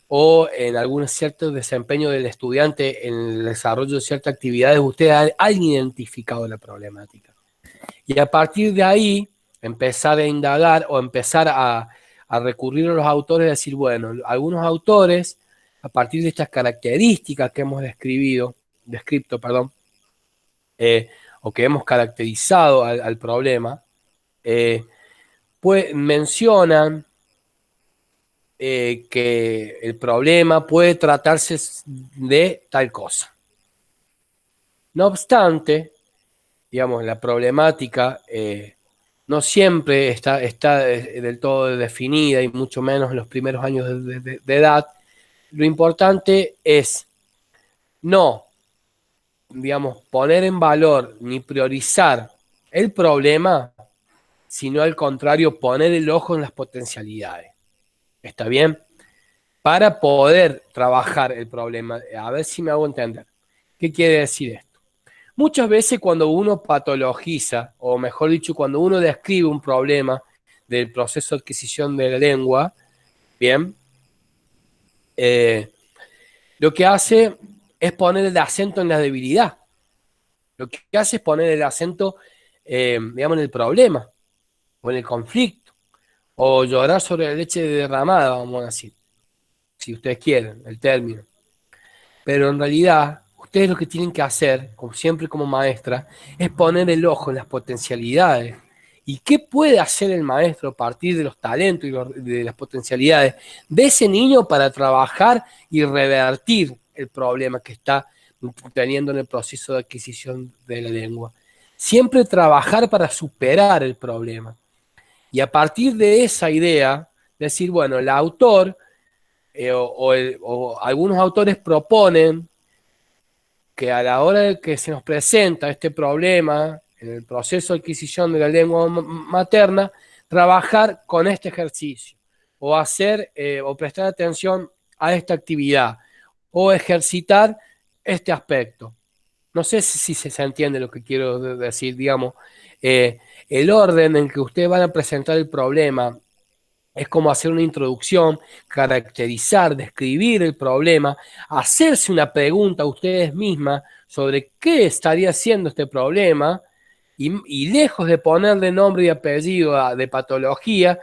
o en algún cierto desempeño del estudiante en el desarrollo de ciertas actividades, ustedes han identificado la problemática. Y a partir de ahí, empezar a indagar o empezar a recurrir a los autores y decir, bueno, algunos autores, a partir de estas características que hemos descrito, perdón, o que hemos caracterizado al problema, pues mencionan que el problema puede tratarse de tal cosa. No obstante, digamos, la problemática no siempre está del todo definida, y mucho menos en los primeros años de edad. Lo importante es no, digamos, poner en valor ni priorizar el problema, sino al contrario, poner el ojo en las potencialidades. ¿Está bien? Para poder trabajar el problema. A ver si me hago entender. ¿Qué quiere decir esto? Muchas veces cuando uno patologiza, o mejor dicho, cuando uno describe un problema del proceso de adquisición de la lengua, bien, eh, lo que hace es poner el acento en la debilidad. Lo que hace es poner el acento, digamos, en el problema, o en el conflicto, o llorar sobre la leche derramada, vamos a decir, si ustedes quieren el término. Pero en realidad, ustedes lo que tienen que hacer, como siempre como maestra, es poner el ojo en las potencialidades. ¿Y qué puede hacer el maestro a partir de los talentos y de las potencialidades de ese niño para trabajar y revertir el problema que está teniendo en el proceso de adquisición de la lengua? Siempre trabajar para superar el problema. Y a partir de esa idea, decir, bueno, el autor o algunos autores proponen que a la hora de que se nos presenta este problema en el proceso de adquisición de la lengua materna, trabajar con este ejercicio, o hacer o prestar atención a esta actividad, o ejercitar este aspecto. No sé si se entiende lo que quiero decir, digamos, el orden en que ustedes van a presentar el problema Es como hacer una introducción, caracterizar, describir el problema, hacerse una pregunta a ustedes mismas sobre qué estaría haciendo este problema y lejos de ponerle nombre y apellido de patología,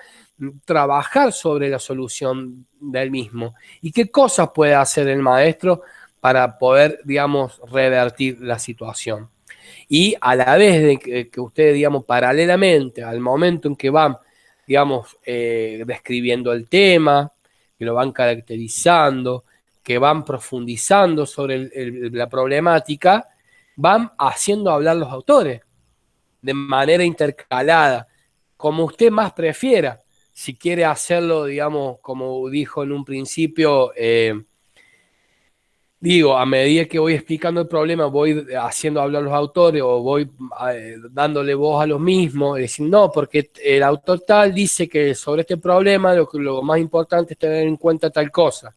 trabajar sobre la solución del mismo. ¿Y qué cosas puede hacer el maestro para poder, digamos, revertir la situación? Y a la vez de que ustedes, digamos, paralelamente al momento en que van, digamos, describiendo el tema, que lo van caracterizando, que van profundizando sobre la problemática, van haciendo hablar los autores de manera intercalada, como usted más prefiera. Si quiere hacerlo, digamos, como dijo en un principio, digo, a medida que voy explicando el problema, voy haciendo hablar a los autores o voy dándole voz a los mismos, y decir, no, porque el autor tal dice que sobre este problema lo más importante es tener en cuenta tal cosa.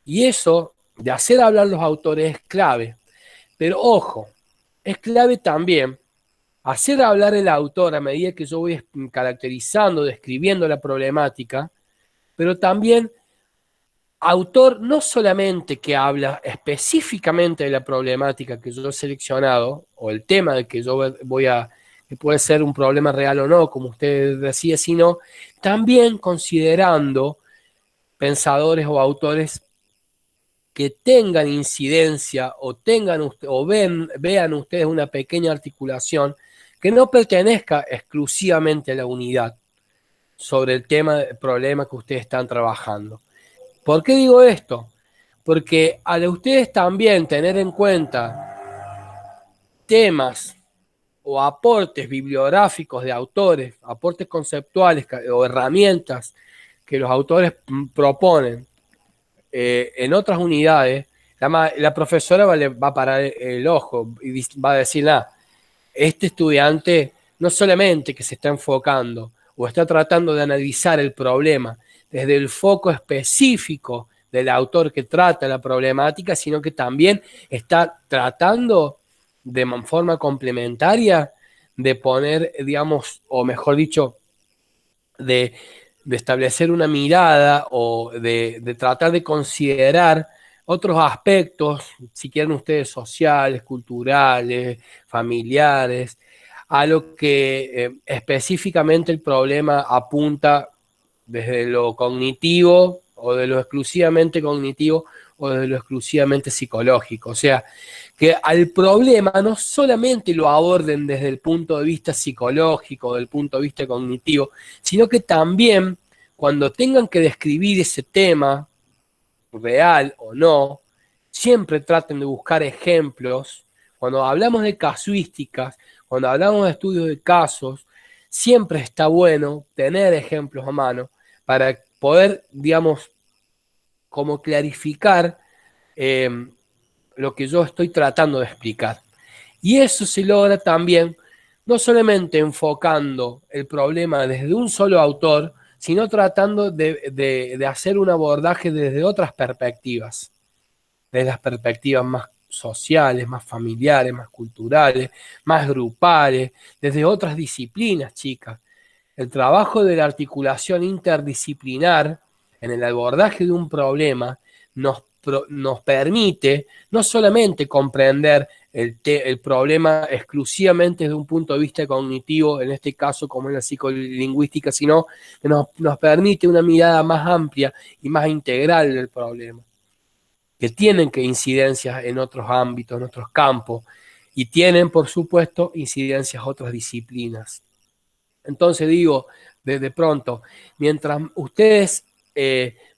Y eso de hacer hablar a los autores es clave. Pero ojo, es clave también hacer hablar el autor a medida que yo voy caracterizando, describiendo la problemática, pero también autor no solamente que habla específicamente de la problemática que yo he seleccionado o el tema del que yo voy a, que puede ser un problema real o no, como usted decía, sino también considerando pensadores o autores que tengan incidencia o tengan o vean ustedes una pequeña articulación que no pertenezca exclusivamente a la unidad sobre el tema, el problema que ustedes están trabajando. ¿Por qué digo esto? Porque al ustedes también tener en cuenta temas o aportes bibliográficos de autores, aportes conceptuales o herramientas que los autores proponen en otras unidades, la profesora va a parar el ojo y va a decir, este estudiante no solamente que se está enfocando o está tratando de analizar el problema desde el foco específico del autor que trata la problemática, sino que también está tratando de forma complementaria de poner, digamos, o mejor dicho, de establecer una mirada o de tratar de considerar otros aspectos, si quieren ustedes, sociales, culturales, familiares, a lo que específicamente el problema apunta desde lo cognitivo o de lo exclusivamente cognitivo o de lo exclusivamente psicológico. O sea, que al problema no solamente lo aborden desde el punto de vista psicológico, del punto de vista cognitivo, sino que también cuando tengan que describir ese tema, real o no, siempre traten de buscar ejemplos. Cuando hablamos de casuísticas, cuando hablamos de estudios de casos, siempre está bueno tener ejemplos a mano para poder, digamos, como clarificar eh, lo que yo estoy tratando de explicar. Y eso se logra también no solamente enfocando el problema desde un solo autor, sino tratando de hacer un abordaje desde otras perspectivas, desde las perspectivas más sociales, más familiares, más culturales, más grupales, desde otras disciplinas, chicas. El trabajo de la articulación interdisciplinar en el abordaje de un problema nos permite no solamente comprender el problema exclusivamente desde un punto de vista cognitivo, en este caso como en la psicolingüística, sino que nos permite una mirada más amplia y más integral del problema, que tienen que incidencias en otros ámbitos, en otros campos, y tienen, por supuesto, incidencias en otras disciplinas. Entonces digo, de pronto, mientras ustedes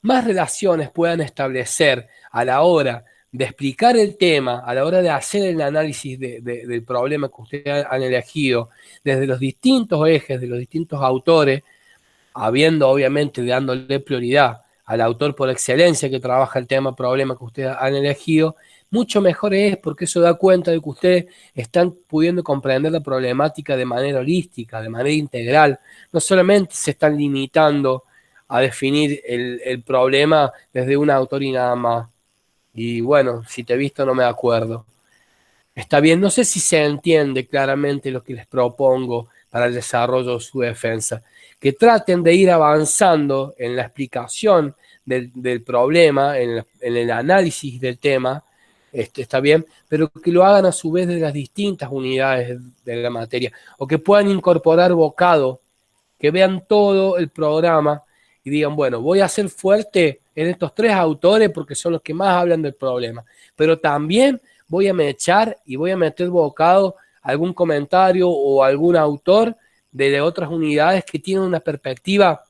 más relaciones puedan establecer a la hora de explicar el tema, a la hora de hacer el análisis del problema que ustedes han elegido, desde los distintos ejes, de los distintos autores, habiendo obviamente dándole prioridad al autor por excelencia que trabaja el tema, problema que ustedes han elegido, mucho mejor es porque eso da cuenta de que ustedes están pudiendo comprender la problemática de manera holística, de manera integral. No solamente se están limitando a definir el problema desde un autor y nada más. Y bueno, si te he visto no me acuerdo. Está bien, no sé si se entiende claramente lo que les propongo para el desarrollo de su defensa. Que traten de ir avanzando en la explicación del problema, en el análisis del tema, está bien, pero que lo hagan a su vez de las distintas unidades de la materia, o que puedan incorporar vocado, que vean todo el programa y digan, bueno, voy a ser fuerte en estos 3 autores porque son los que más hablan del problema, pero también voy a echar y voy a meter vocado algún comentario o algún autor de otras unidades que tienen una perspectiva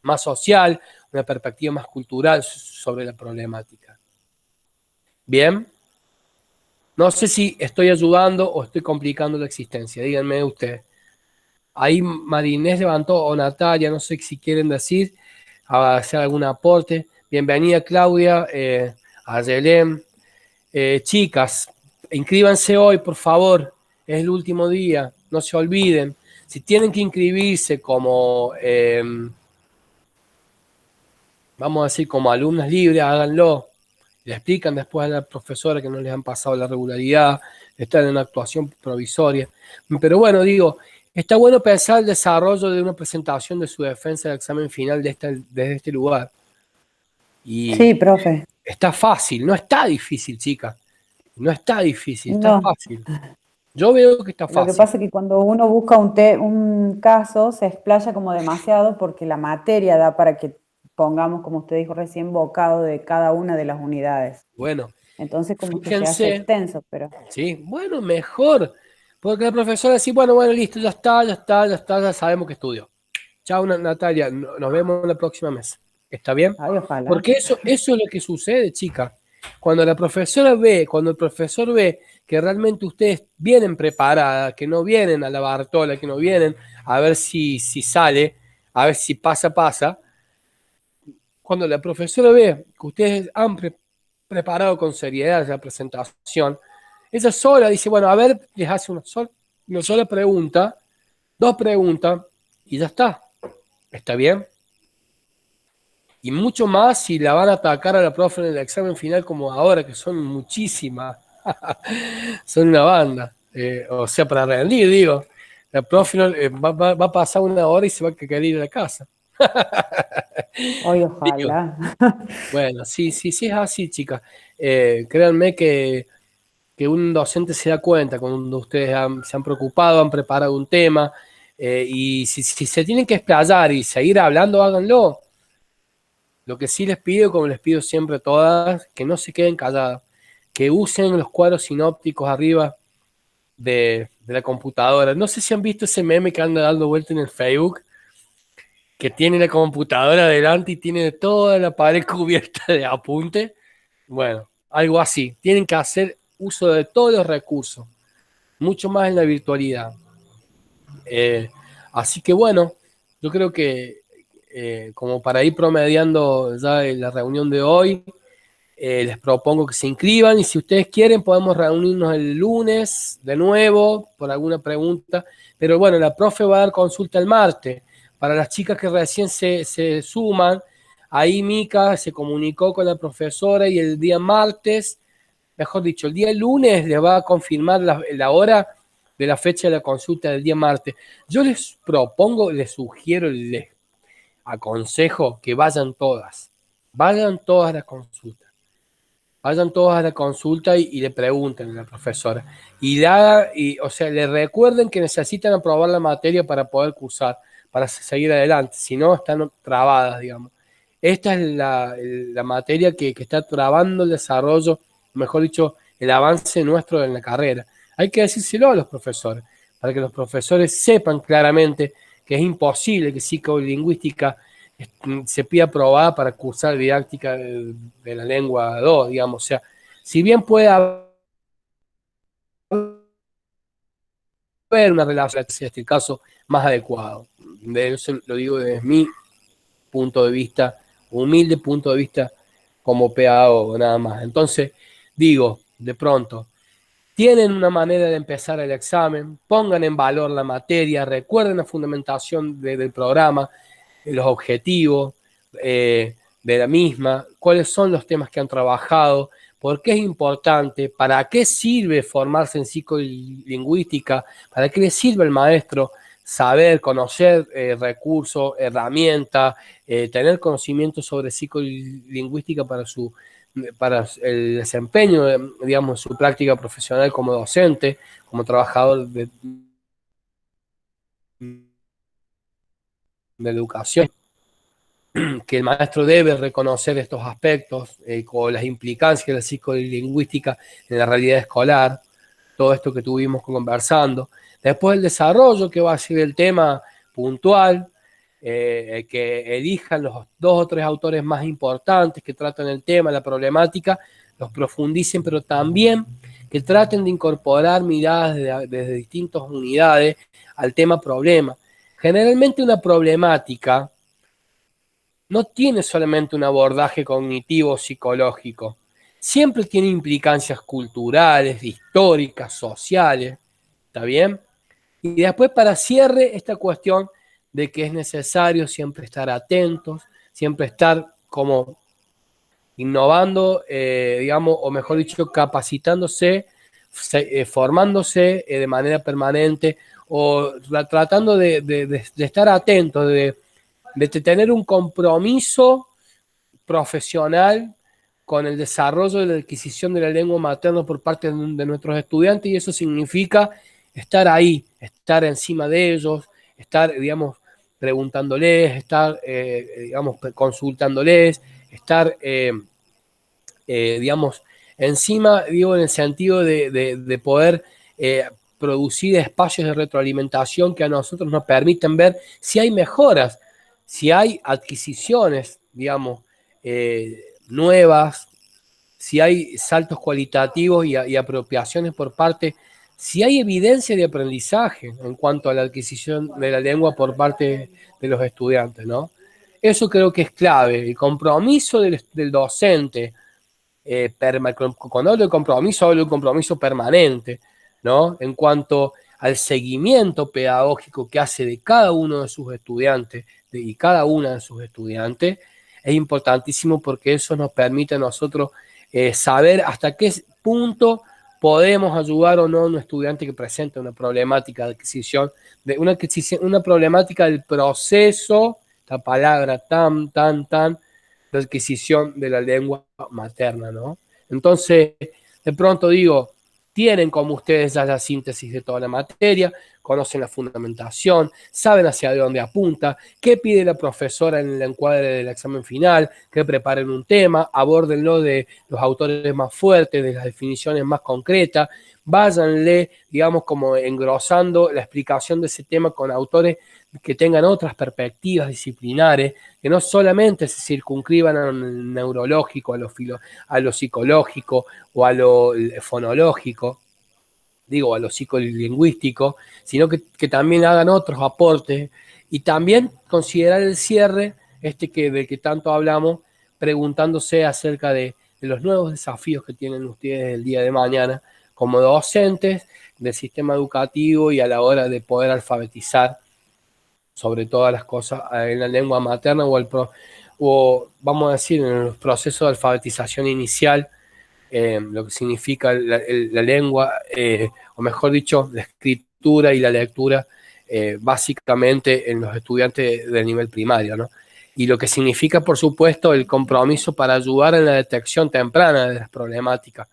más social, una perspectiva más cultural sobre la problemática. Bien, no sé si estoy ayudando o estoy complicando la existencia, díganme ustedes. Ahí Marinés levantó, o Natalia, no sé si quieren decir, hacer algún aporte. Bienvenida Claudia, a Yelem. Chicas, inscríbanse hoy, por favor, es el último día, no se olviden. Si tienen que inscribirse como, vamos a decir, como alumnas libres, háganlo. Le explican después a la profesora que no les han pasado la regularidad, están en una actuación provisoria. Pero bueno, digo, está bueno pensar el desarrollo de una presentación de su defensa del examen final desde este lugar. Y Sí, profe. está fácil, no está difícil, chica. No está difícil, está No. fácil. Yo veo que está Lo que fácil. pasa es que cuando uno busca un caso se explaya como demasiado porque la materia da para que pongamos, como usted dijo recién, vocado de cada una de las unidades. Bueno, Entonces como que se hace fíjense, extenso, pero sí, bueno, mejor. Porque la profesora dice, bueno, listo, ya está, ya sabemos que estudió. Chao, Natalia, nos vemos la próxima mes. ¿Está bien? ay, ojalá. Porque eso es lo que sucede, chica. Cuando el profesor ve que realmente ustedes vienen preparadas, que no vienen a la Bartola, que no vienen a ver si sale, a ver si pasa. Cuando la profesora ve que ustedes han preparado con seriedad la presentación, ella sola dice, bueno, a ver, les hace una sola pregunta, 2 preguntas, y ya está. ¿Está bien? Y mucho más si la van a atacar a la profe en el examen final como ahora, que son muchísimas. Son una banda. O sea, para rendir, digo. La profe va a pasar 1 hora y se va a querer ir a la casa. Ay, ojalá. Bueno, sí, es así, chicas. Créanme que un docente se da cuenta cuando ustedes se han preocupado, han preparado un tema, y si se tienen que explayar y seguir hablando, háganlo. Lo que sí les pido, como les pido siempre a todas, que no se queden calladas, que usen los cuadros sinópticos arriba de la computadora. No sé si han visto ese meme que anda dando vuelta en el Facebook, que tiene la computadora delante y tiene toda la pared cubierta de apuntes. Bueno, algo así. Tienen que hacer uso de todos los recursos, mucho más en la virtualidad. Así que bueno, yo creo que como para ir promediando ya en la reunión de hoy, les propongo que se inscriban y si ustedes quieren podemos reunirnos el lunes de nuevo por alguna pregunta, pero bueno, la profe va a dar consulta el martes. Para las chicas que recién se suman, ahí Mica se comunicó con la profesora y el día martes, mejor dicho, el día lunes le va a confirmar la hora de la fecha de la consulta del día martes. Yo les propongo, les sugiero, les aconsejo que vayan todas a la consulta. Vayan todas a la consulta y le pregunten a la profesora. O sea, le recuerden que necesitan aprobar la materia para poder cursar, para seguir adelante. Si no, están trabadas, digamos. Esta es la materia que está trabando el desarrollo, mejor dicho, el avance nuestro en la carrera. Hay que decírselo a los profesores, para que los profesores sepan claramente que es imposible que psicolingüística se pida aprobada para cursar didáctica de la lengua 2, digamos. O sea, si bien puede haber una relación, en este caso, más adecuado. De eso lo digo desde mi punto de vista, humilde punto de vista como PAO, nada más. Entonces, digo, de pronto, tienen una manera de empezar el examen, pongan en valor la materia, recuerden la fundamentación del programa, los objetivos de la misma, cuáles son los temas que han trabajado, por qué es importante, para qué sirve formarse en psicolingüística, para qué le sirve el maestro, saber, conocer recursos, herramientas, tener conocimiento sobre psicolingüística para el desempeño, digamos, su práctica profesional como docente, como trabajador de educación, que el maestro debe reconocer estos aspectos con las implicancias de la psicolingüística en la realidad escolar, todo esto que tuvimos conversando. Después el desarrollo, que va a ser el tema puntual, que elijan los 2 o 3 autores más importantes que tratan el tema, la problemática, los profundicen, pero también que traten de incorporar miradas desde distintas unidades al tema problema. Generalmente una problemática no tiene solamente un abordaje cognitivo psicológico, siempre tiene implicancias culturales, históricas, sociales, ¿está bien? Y después para cierre esta cuestión de que es necesario siempre estar atentos, siempre estar como innovando, digamos, o mejor dicho, capacitándose, formándose de manera permanente o tratando de estar atentos, de tener un compromiso profesional con el desarrollo de la adquisición de la lengua materna por parte de nuestros estudiantes, y eso significa estar ahí, estar encima de ellos, estar, digamos, preguntándoles, estar, digamos, consultándoles, estar, digamos, encima, digo, en el sentido de poder producir espacios de retroalimentación que a nosotros nos permiten ver si hay mejoras, si hay adquisiciones, digamos, nuevas, si hay saltos cualitativos y apropiaciones por parte, si hay evidencia de aprendizaje en cuanto a la adquisición de la lengua por parte de los estudiantes, ¿no? Eso creo que es clave, el compromiso del docente, cuando hablo de compromiso, hablo de compromiso permanente, ¿no? En cuanto al seguimiento pedagógico que hace de cada uno de sus estudiantes y cada una de sus estudiantes, es importantísimo porque eso nos permite a nosotros saber hasta qué punto podemos ayudar o no a un estudiante que presenta una problemática de adquisición, una problemática del proceso, esta palabra tan de adquisición de la lengua materna, ¿no? Entonces, de pronto digo, tienen como ustedes ya la síntesis de toda la materia, conocen la fundamentación, saben hacia dónde apunta, qué pide la profesora en el encuadre del examen final, que preparen un tema, abórdenlo de los autores más fuertes, de las definiciones más concretas, váyanle, digamos, como engrosando la explicación de ese tema con autores que tengan otras perspectivas disciplinares, que no solamente se circunscriban a lo neurológico, a lo psicológico o a lo fonológico, digo, a lo psicolingüístico, sino que también hagan otros aportes y también considerar el cierre, del que tanto hablamos, preguntándose acerca de los nuevos desafíos que tienen ustedes el día de mañana como docentes del sistema educativo y a la hora de poder alfabetizar sobre todas las cosas en la lengua materna o vamos a decir, en los procesos de alfabetización inicial, lo que significa la lengua, o mejor dicho, la escritura y la lectura, básicamente en los estudiantes del nivel primario, ¿no? Y lo que significa, por supuesto, el compromiso para ayudar en la detección temprana de las problemáticas.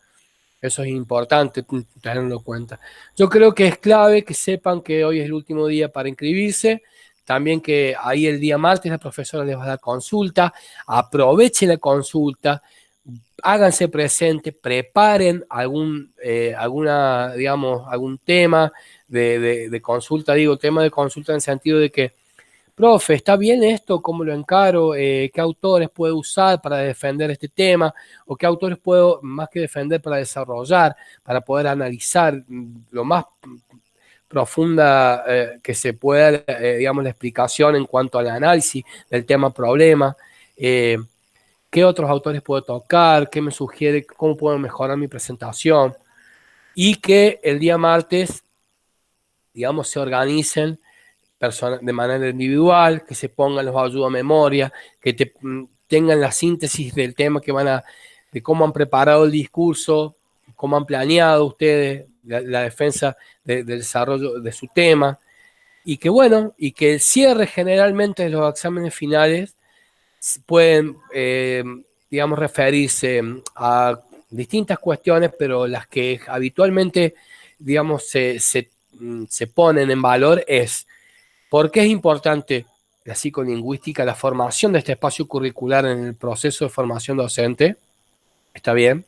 Eso es importante tenerlo en cuenta. Yo creo que es clave que sepan que hoy es el último día para inscribirse. También que ahí el día martes la profesora les va a dar consulta. Aprovechen la consulta, háganse presentes, preparen algún tema de consulta. Digo, tema de consulta en el sentido de que, profe, ¿está bien esto? ¿Cómo lo encaro? ¿Qué autores puedo usar para defender este tema? ¿O qué autores puedo, más que defender, para desarrollar, para poder analizar lo más profunda que se pueda, digamos, la explicación en cuanto al análisis del tema problema? ¿Qué otros autores puedo tocar? ¿Qué me sugiere? ¿Cómo puedo mejorar mi presentación? Y que el día martes, digamos, se organicen de manera individual, que se pongan los ayuda a memoria, que tengan la síntesis del tema de cómo han preparado el discurso, cómo han planeado ustedes la defensa del desarrollo de su tema, y que bueno, y que el cierre generalmente de los exámenes finales pueden, digamos, referirse a distintas cuestiones, pero las que habitualmente, digamos, se ponen en valor es por qué es importante la psicolingüística, la formación de este espacio curricular en el proceso de formación docente. ¿Está bien?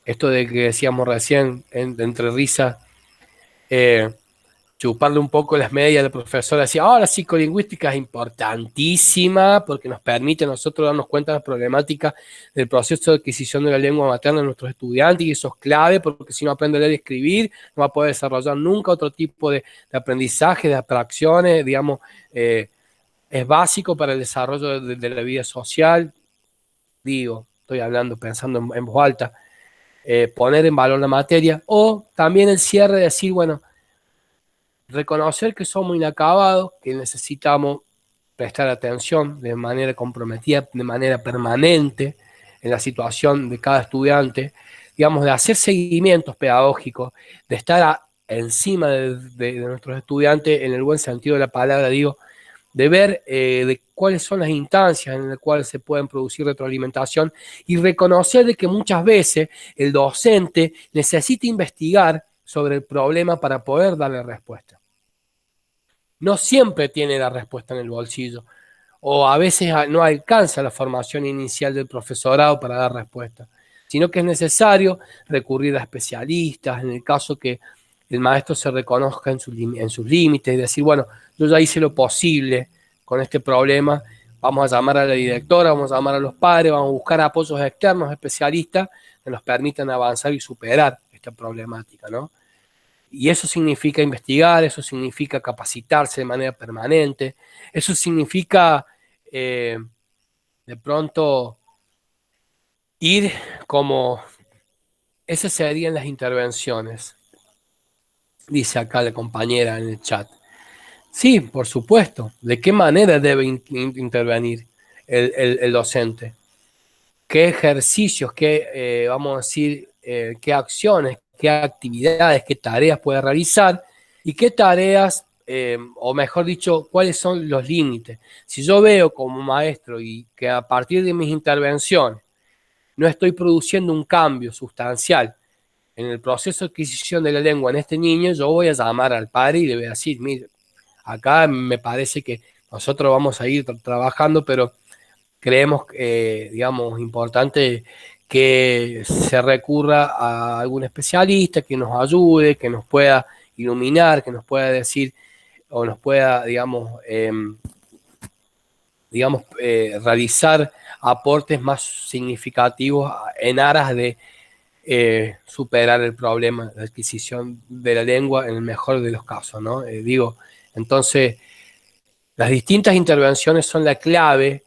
Esto de que decíamos recién, entre risas, chuparle un poco las medias del profesor, decía, la psicolingüística es importantísima porque nos permite a nosotros darnos cuenta de las problemáticas del proceso de adquisición de la lengua materna de nuestros estudiantes, y eso es clave porque si no aprende a leer y escribir, no va a poder desarrollar nunca otro tipo de aprendizaje, de abstracciones, digamos, es básico para el desarrollo de la vida social, digo, estoy hablando, pensando en voz alta, poner en valor la materia, o también el cierre de decir, bueno, reconocer que somos inacabados, que necesitamos prestar atención de manera comprometida, de manera permanente en la situación de cada estudiante, digamos, de hacer seguimientos pedagógicos, de estar encima de nuestros estudiantes en el buen sentido de la palabra, digo, de ver de cuáles son las instancias en las cuales se pueden producir retroalimentación y reconocer de que muchas veces el docente necesita investigar sobre el problema para poder darle respuesta. No siempre tiene la respuesta en el bolsillo, o a veces no alcanza la formación inicial del profesorado para dar respuesta, sino que es necesario recurrir a especialistas, en el caso que el maestro se reconozca en sus límites y decir, bueno, yo ya hice lo posible con este problema, vamos a llamar a la directora, vamos a llamar a los padres, vamos a buscar apoyos externos, especialistas, que nos permitan avanzar y superar esta problemática, ¿no? Y eso significa investigar, eso significa capacitarse de manera permanente, eso significa de pronto ir como, esas serían las intervenciones, dice acá la compañera en el chat. Sí, por supuesto. ¿De qué manera debe intervenir el docente? ¿Qué ejercicios, qué, vamos a decir, qué acciones, qué actividades, qué tareas puede realizar y qué tareas, o mejor dicho, cuáles son los límites? Si yo veo como maestro y que a partir de mis intervenciones no estoy produciendo un cambio sustancial en el proceso de adquisición de la lengua en este niño, yo voy a llamar al padre y le voy a decir, mire, acá me parece que nosotros vamos a ir trabajando, pero creemos, digamos, importante que se recurra a algún especialista que nos ayude, que nos pueda iluminar, que nos pueda decir o nos pueda, digamos, realizar aportes más significativos en aras de superar el problema de adquisición de la lengua en el mejor de los casos, ¿no? Digo, entonces, las distintas intervenciones son la clave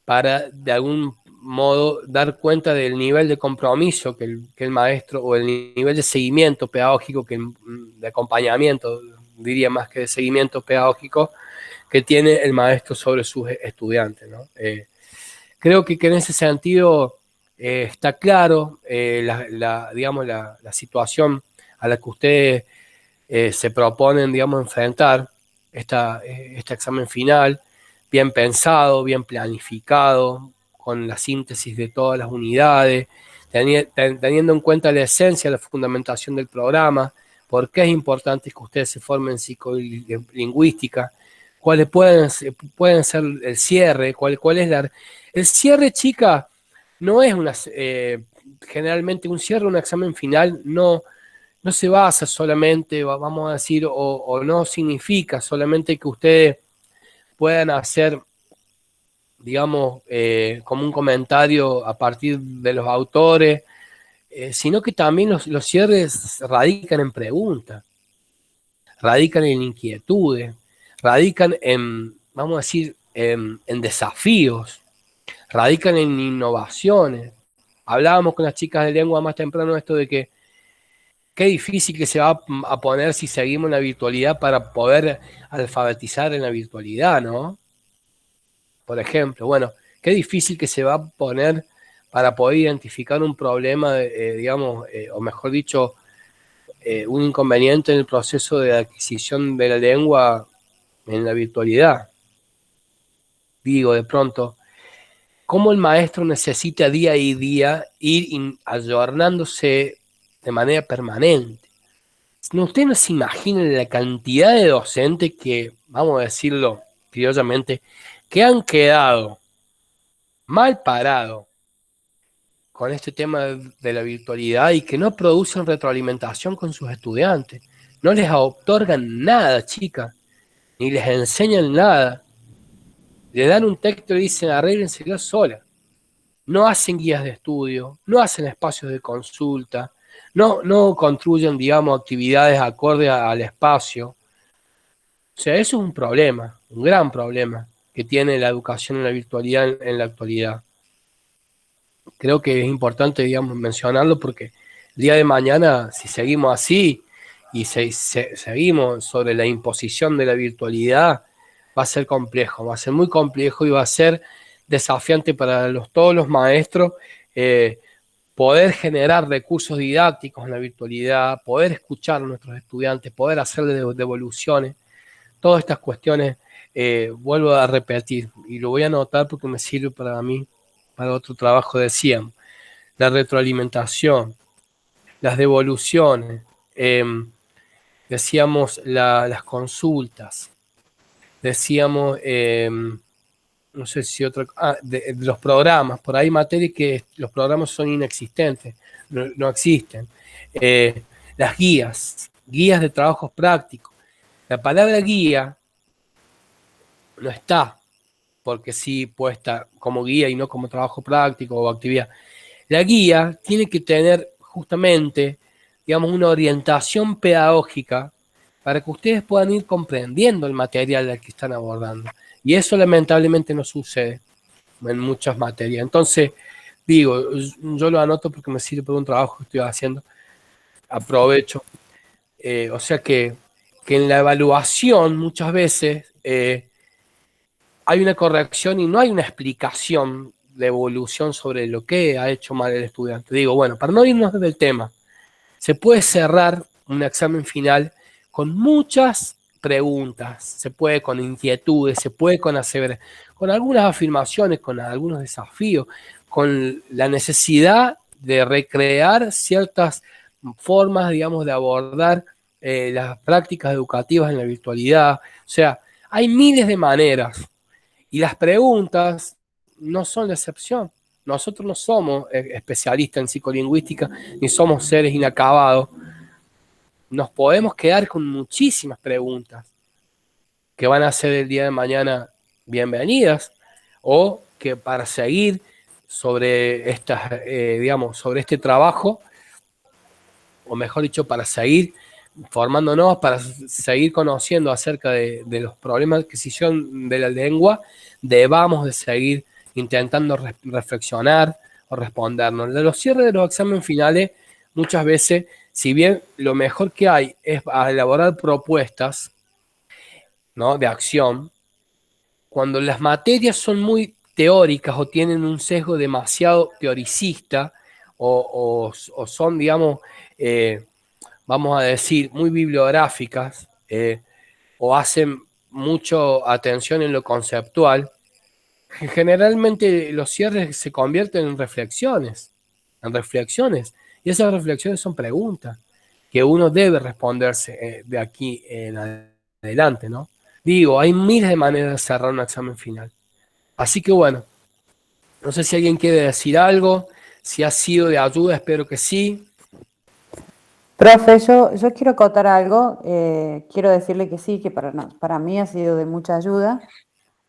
para, de algún modo, dar cuenta del nivel de compromiso que el maestro, o el nivel de seguimiento pedagógico, de acompañamiento, diría más que de seguimiento pedagógico, que tiene el maestro sobre sus estudiantes, ¿no? Creo que en ese sentido está claro digamos, la situación a la que ustedes se proponen, digamos, enfrentar este examen final, bien pensado, bien planificado, con la síntesis de todas las unidades, teniendo en cuenta la esencia, la fundamentación del programa, por qué es importante que ustedes se formen en psicolingüística, cuáles pueden ser el cierre, cuál es el cierre, chica, no es generalmente un cierre, un examen final, no se basa solamente, vamos a decir, o no significa solamente que ustedes puedan hacer, digamos, como un comentario a partir de los autores, sino que también los cierres radican en preguntas, radican en inquietudes, radican en, vamos a decir, en desafíos, radican en innovaciones. Hablábamos con las chicas de lengua más temprano esto de que qué difícil que se va a poner si seguimos en la virtualidad para poder alfabetizar en la virtualidad, ¿no? Por ejemplo, bueno, qué difícil que se va a poner para poder identificar un problema, digamos, o mejor dicho, un inconveniente en el proceso de adquisición de la lengua en la virtualidad. Digo, de pronto, cómo el maestro necesita día y día ir ayornándose de manera permanente. Usted no se imagina la cantidad de docentes que, vamos a decirlo criollamente, que han quedado mal parados con este tema de la virtualidad y que no producen retroalimentación con sus estudiantes. No les otorgan nada, chicas, ni les enseñan nada. Le dan un texto y dicen arréglensela sola. No hacen guías de estudio, no hacen espacios de consulta, no construyen, digamos, actividades acorde al espacio. O sea, eso es un problema, un gran problema que tiene la educación en la virtualidad en la actualidad. Creo que es importante, digamos, mencionarlo porque el día de mañana, si seguimos así y seguimos sobre la imposición de la virtualidad, va a ser complejo, va a ser muy complejo y va a ser desafiante para todos los maestros poder generar recursos didácticos en la virtualidad, poder escuchar a nuestros estudiantes, poder hacerle devoluciones. Todas estas cuestiones, vuelvo a repetir, y lo voy a anotar porque me sirve para mí, para otro trabajo, decíamos, la retroalimentación, las devoluciones, decíamos las consultas, decíamos, no sé si otra, de los programas, por ahí materia que los programas son inexistentes, no existen, las guías de trabajos prácticos. La palabra guía no está, porque sí puesta como guía y no como trabajo práctico o actividad. La guía tiene que tener justamente, digamos, una orientación pedagógica para que ustedes puedan ir comprendiendo el material al que están abordando. Y eso lamentablemente no sucede en muchas materias. Entonces, digo, yo lo anoto porque me sirve para un trabajo que estoy haciendo. Aprovecho. O sea que en la evaluación muchas veces hay una corrección y no hay una explicación de evolución sobre lo que ha hecho mal el estudiante. Digo, bueno, para no irnos del tema, se puede cerrar un examen final con muchas preguntas, se puede con inquietudes, se puede con con algunas afirmaciones, con algunos desafíos, con la necesidad de recrear ciertas formas, digamos, de abordar las prácticas educativas en la virtualidad. O sea, hay miles de maneras y las preguntas no son la excepción. Nosotros no somos especialistas en psicolingüística ni somos seres inacabados. Nos podemos quedar con muchísimas preguntas que van a ser el día de mañana bienvenidas o que para seguir sobre estas, digamos, sobre este trabajo, o mejor dicho, para seguir formándonos, para seguir conociendo acerca de los problemas de adquisición de la lengua, debamos de seguir intentando reflexionar o respondernos. De los cierres de los exámenes finales, muchas veces, si bien lo mejor que hay es elaborar propuestas, ¿no?, de acción, cuando las materias son muy teóricas o tienen un sesgo demasiado teoricista o son, digamos, vamos a decir, muy bibliográficas o hacen mucho atención en lo conceptual, generalmente los cierres se convierten en reflexiones, y esas reflexiones son preguntas que uno debe responderse de aquí en adelante, ¿no? Digo, hay miles de maneras de cerrar un examen final. Así que bueno, no sé si alguien quiere decir algo, si ha sido de ayuda, espero que sí. Profe, yo quiero acotar algo, quiero decirle que sí, que para mí ha sido de mucha ayuda,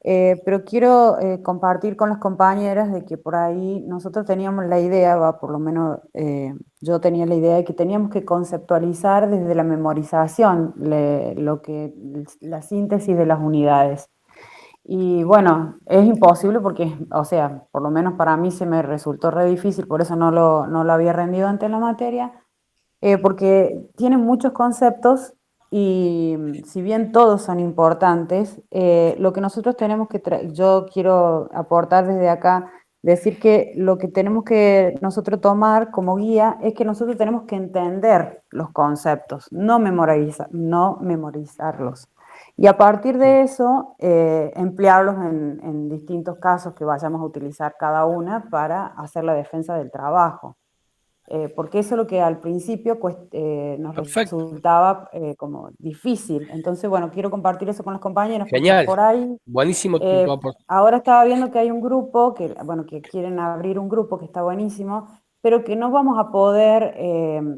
pero quiero compartir con las compañeras de que por ahí nosotros teníamos la idea, por lo menos yo tenía la idea de que teníamos que conceptualizar desde la memorización la síntesis de las unidades. Y bueno, es imposible porque, o sea, por lo menos para mí se me resultó re difícil, por eso no lo había rendido antes en la materia. Porque tienen muchos conceptos y si bien todos son importantes, lo que nosotros tenemos yo quiero aportar desde acá decir que lo que tenemos que nosotros tomar como guía es que nosotros tenemos que entender los conceptos, no memorizarlos. Y a partir de eso, emplearlos en distintos casos que vayamos a utilizar cada una para hacer la defensa del trabajo. Porque eso es lo que al principio pues, nos Perfecto. resultaba como difícil. Entonces, bueno, quiero compartir eso con los compañeros, porque Genial. por ahí, Buenísimo tu aporte. ahora estaba viendo que hay un grupo, que, bueno, que quieren abrir un grupo que está buenísimo, pero que no vamos a poder,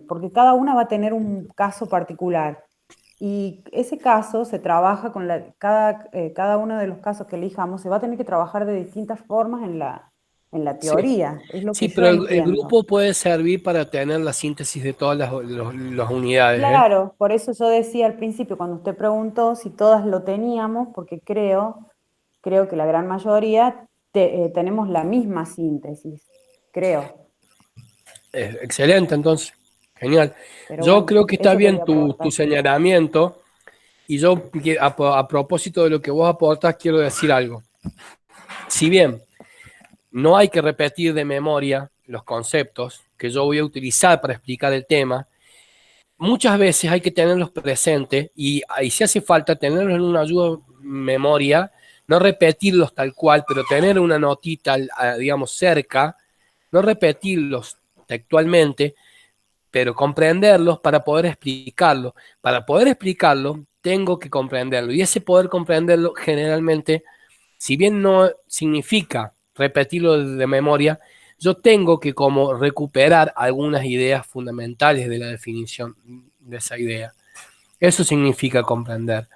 porque cada una va a tener un caso particular. Y ese caso se trabaja con cada uno de los casos que elijamos, se va a tener que trabajar de distintas formas en la Sí. teoría, es lo Sí, que yo pero el entiendo. grupo puede servir para tener la síntesis de todas las unidades, ¿eh? Claro, por eso yo decía al principio, cuando usted preguntó si todas lo teníamos, porque creo que la gran mayoría tenemos la misma síntesis, creo. Excelente, entonces. Genial. Pero Yo bueno, creo que está eso bien quería tu aportar. señalamiento y yo a propósito de lo que vos aportas quiero decir algo. Si bien no hay que repetir de memoria los conceptos que yo voy a utilizar para explicar el tema, muchas veces hay que tenerlos presentes y si hace falta tenerlos en una ayuda memoria, no repetirlos tal cual, pero tener una notita, digamos, cerca, no repetirlos textualmente, pero comprenderlos para poder explicarlo. Para poder explicarlo, tengo que comprenderlo. Y ese poder comprenderlo generalmente, si bien no significa repetirlo de memoria, yo tengo que como recuperar algunas ideas fundamentales de la definición de esa idea. Eso significa comprender.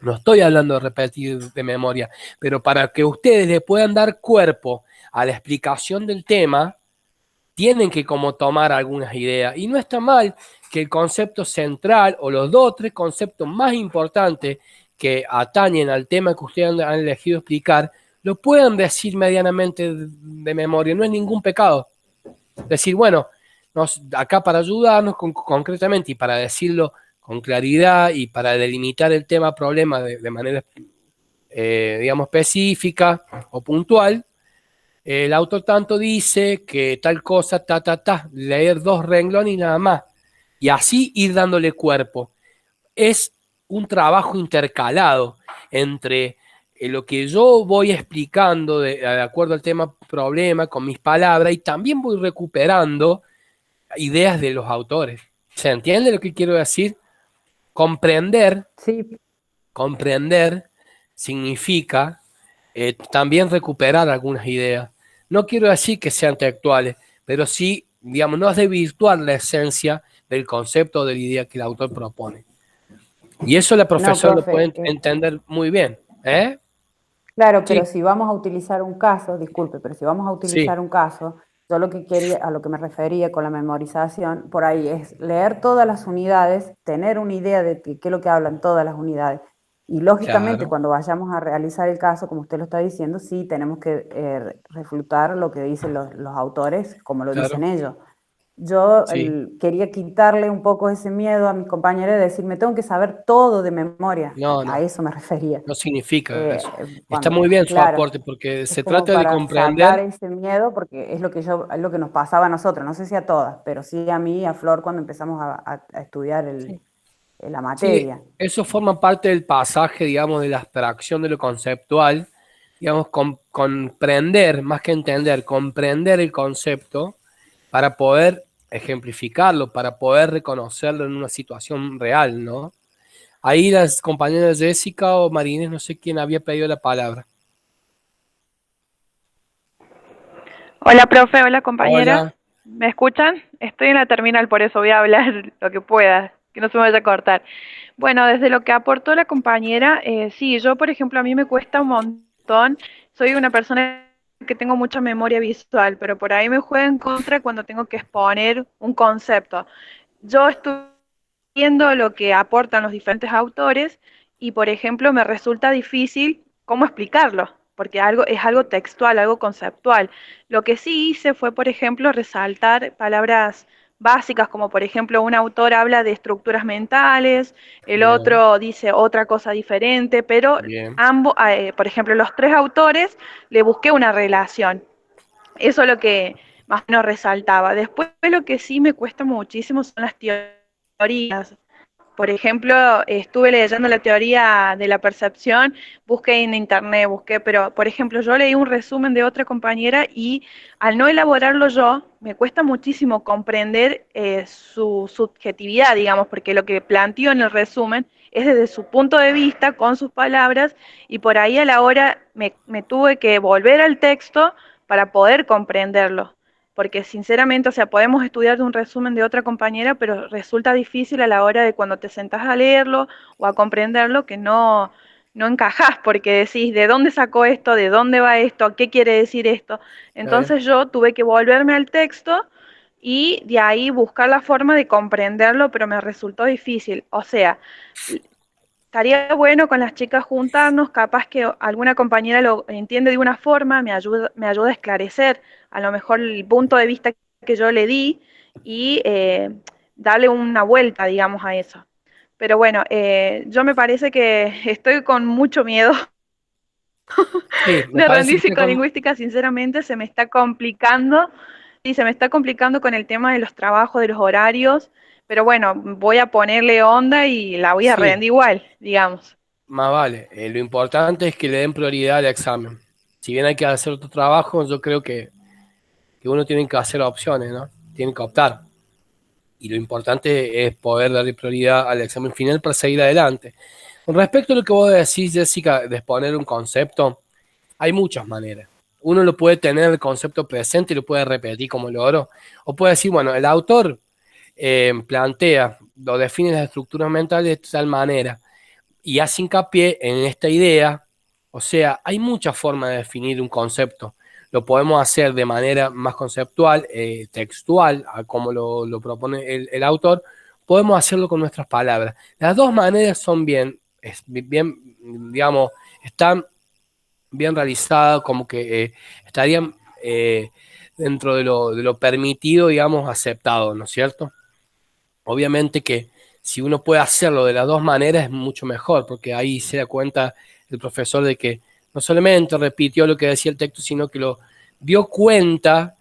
No estoy hablando de repetir de memoria, pero para que ustedes le puedan dar cuerpo a la explicación del tema, tienen que como tomar algunas ideas. Y no está mal que el concepto central o los dos o tres conceptos más importantes que atañen al tema que ustedes han elegido explicar, lo puedan decir medianamente de memoria. No es ningún pecado. Decir, bueno, acá para ayudarnos concretamente y para decirlo con claridad y para delimitar el tema problema de manera, digamos, específica o puntual, el autor tanto dice que tal cosa, leer dos renglones y nada más. Y así ir dándole cuerpo. Es un trabajo intercalado entre lo que yo voy explicando de acuerdo al tema problema con mis palabras y también voy recuperando ideas de los autores. ¿Se entiende lo que quiero decir? Comprender, Sí, comprender significa también recuperar algunas ideas. No quiero decir que sean textuales, pero sí, digamos, no es desvirtuar la esencia del concepto o de la idea que el autor propone. Y eso la no, profesora lo puede profe, entender muy bien. ¿Eh? claro, pero Sí, si vamos a utilizar un caso, disculpe, pero si vamos a sí, utilizar un caso, yo lo que quería, a lo que me refería con la memorización, por ahí es leer todas las unidades, tener una idea de qué es lo que hablan todas las unidades. Y lógicamente, claro, cuando vayamos a realizar el caso, como usted lo está diciendo, sí tenemos que refutar lo que dicen los autores, como lo dicen claro, ellos. Yo sí. quería quitarle un poco ese miedo a mis compañeros de decir, me tengo que saber todo de memoria. No, A no, eso me refería. no significa eso. Está Cuando, muy bien su claro, aporte porque es se como trata de para sacar comprender. ese miedo, porque es lo que es lo que nos pasaba a nosotros, no sé si a todas, pero sí a mí y a Flor cuando empezamos a estudiar Sí. la Sí, materia. eso forma parte del pasaje, digamos, de la abstracción de lo conceptual, digamos, comprender, más que entender, comprender el concepto para poder ejemplificarlo, para poder reconocerlo en una situación real, ¿no? Ahí las compañeras Jessica o Marines, no sé quién había pedido la palabra. Hola, profe, hola, compañeras. Hola. ¿Me escuchan? Estoy en la terminal, por eso voy a hablar lo que pueda, que no se me vaya a cortar. Bueno, desde lo que aportó la compañera, sí, yo, por ejemplo, a mí me cuesta un montón. Soy una persona que tengo mucha memoria visual, pero por ahí me juega en contra cuando tengo que exponer un concepto. Yo estoy viendo lo que aportan los diferentes autores y, por ejemplo, me resulta difícil cómo explicarlo, porque es algo textual, algo conceptual. Lo que sí hice fue, por ejemplo, resaltar palabras básicas, como por ejemplo un autor habla de estructuras mentales, el Bien, otro dice otra cosa diferente, pero bien, ambos, por ejemplo, los tres autores le busqué una relación. eso es lo que más o menos resaltaba. Después lo que sí me cuesta muchísimo son las teorías. Por ejemplo, estuve leyendo la teoría de la percepción, busqué en internet, pero por ejemplo, yo leí un resumen de otra compañera y al no elaborarlo yo, me cuesta muchísimo comprender su subjetividad, digamos, porque lo que planteó en el resumen es desde su punto de vista, con sus palabras, y por ahí a la hora me tuve que volver al texto para poder comprenderlo. Porque sinceramente, o sea, podemos estudiar de un resumen de otra compañera, pero resulta difícil a la hora de cuando te sentás a leerlo o a comprenderlo que no encajás, porque decís, ¿de dónde sacó esto? ¿De dónde va esto? ¿Qué quiere decir esto? Entonces yo tuve que volverme al texto y de ahí buscar la forma de comprenderlo, pero me resultó difícil. O sea, estaría bueno con las chicas juntarnos, capaz que alguna compañera lo entiende de una forma, me ayuda a esclarecer a lo mejor el punto de vista que yo le di y darle una vuelta, digamos, a eso. Pero bueno, yo me parece que estoy con mucho miedo Sí, me de parece rendir que está con... psicolingüística, sinceramente se me está complicando, y se me está complicando con el tema de los trabajos, de los horarios, pero bueno, voy a ponerle onda y la voy a Sí, rendir igual, digamos. más vale. Lo importante es que le den prioridad al examen. Si bien hay que hacer otro trabajo, yo creo que uno tiene que hacer opciones, ¿no? Tiene que optar. Y lo importante es poder darle prioridad al examen final para seguir adelante. Con respecto a lo que vos decís, Jessica, de exponer un concepto, hay muchas maneras. Uno lo puede tener el concepto presente y lo puede repetir como loro, o puede decir, bueno, el autor plantea, lo define las estructuras mentales de tal manera y hace hincapié en esta idea. O sea, hay muchas formas de definir un concepto. Lo podemos hacer de manera más conceptual, textual, como lo propone el autor. Podemos hacerlo con nuestras palabras. Las dos maneras son bien, digamos, están bien realizadas, como que estarían dentro de lo permitido, digamos, aceptado, ¿no es cierto? Obviamente que si uno puede hacerlo de las dos maneras es mucho mejor, porque ahí se da cuenta el profesor de que no solamente repitió lo que decía el texto, sino que lo dio cuenta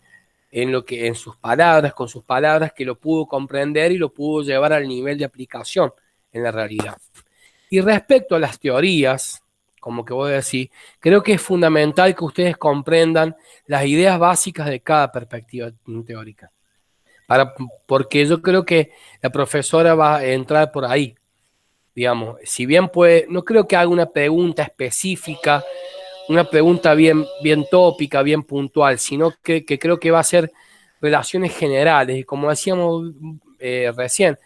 en lo que en sus palabras, con sus palabras, que lo pudo comprender y lo pudo llevar al nivel de aplicación en la realidad. Y respecto a las teorías, como que voy a decir, creo que es fundamental que ustedes comprendan las ideas básicas de cada perspectiva teórica. Porque yo creo que la profesora va a entrar por ahí, digamos, si bien puede, no creo que haga una pregunta específica, una pregunta bien tópica, bien puntual, sino que creo que va a ser relaciones generales, y como decíamos recién,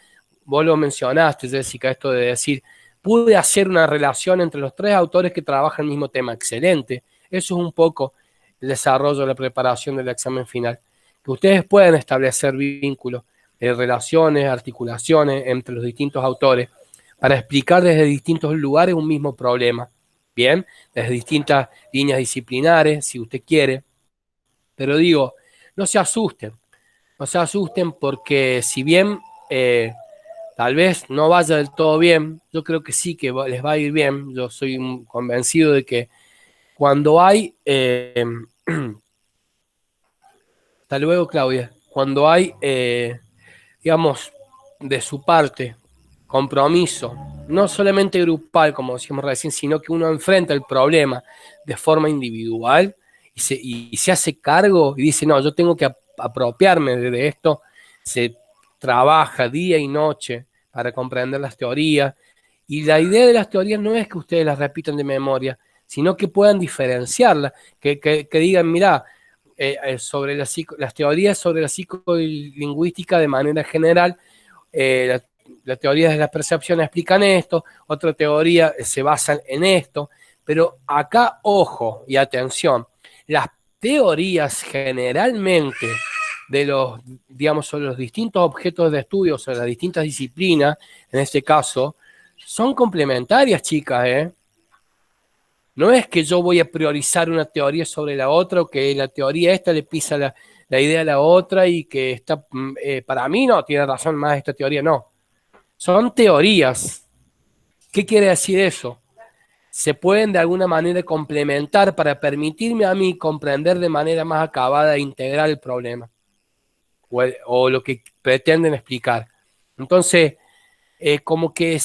vos lo mencionaste, Jessica, esto de decir, pude hacer una relación entre los tres autores que trabajan el mismo tema, excelente, eso es un poco el desarrollo de la preparación del examen final, que ustedes pueden establecer vínculos, relaciones, articulaciones entre los distintos autores para explicar desde distintos lugares un mismo problema, bien, desde distintas líneas disciplinares, si usted quiere, pero digo, no se asusten, no se asusten porque si bien tal vez no vaya del todo bien, yo creo que sí que les va a ir bien, yo soy convencido de que cuando hay hasta luego, Claudia. Cuando hay, digamos, de su parte, compromiso, no solamente grupal, como decíamos recién, sino que uno enfrenta el problema de forma individual y se hace cargo y dice, no, yo tengo que apropiarme de esto, se trabaja día y noche para comprender las teorías. Y la idea de las teorías no es que ustedes las repitan de memoria, sino que puedan diferenciarlas, que digan, mira, sobre las teorías sobre la psicolingüística de manera general, las teorías de la percepción explican esto, otra teoría se basa en esto, pero acá, ojo y atención, las teorías generalmente de los, digamos, sobre los distintos objetos de estudio, sobre las distintas disciplinas, en este caso, son complementarias, chicas, ¿eh? No es que yo voy a priorizar una teoría sobre la otra o que la teoría esta le pisa la idea a la otra y que está, para mí no, tiene razón más esta teoría, no. Son teorías. ¿Qué quiere decir eso? se pueden de alguna manera complementar para permitirme a mí comprender de manera más acabada e integral el problema o lo que pretenden explicar. Entonces, como que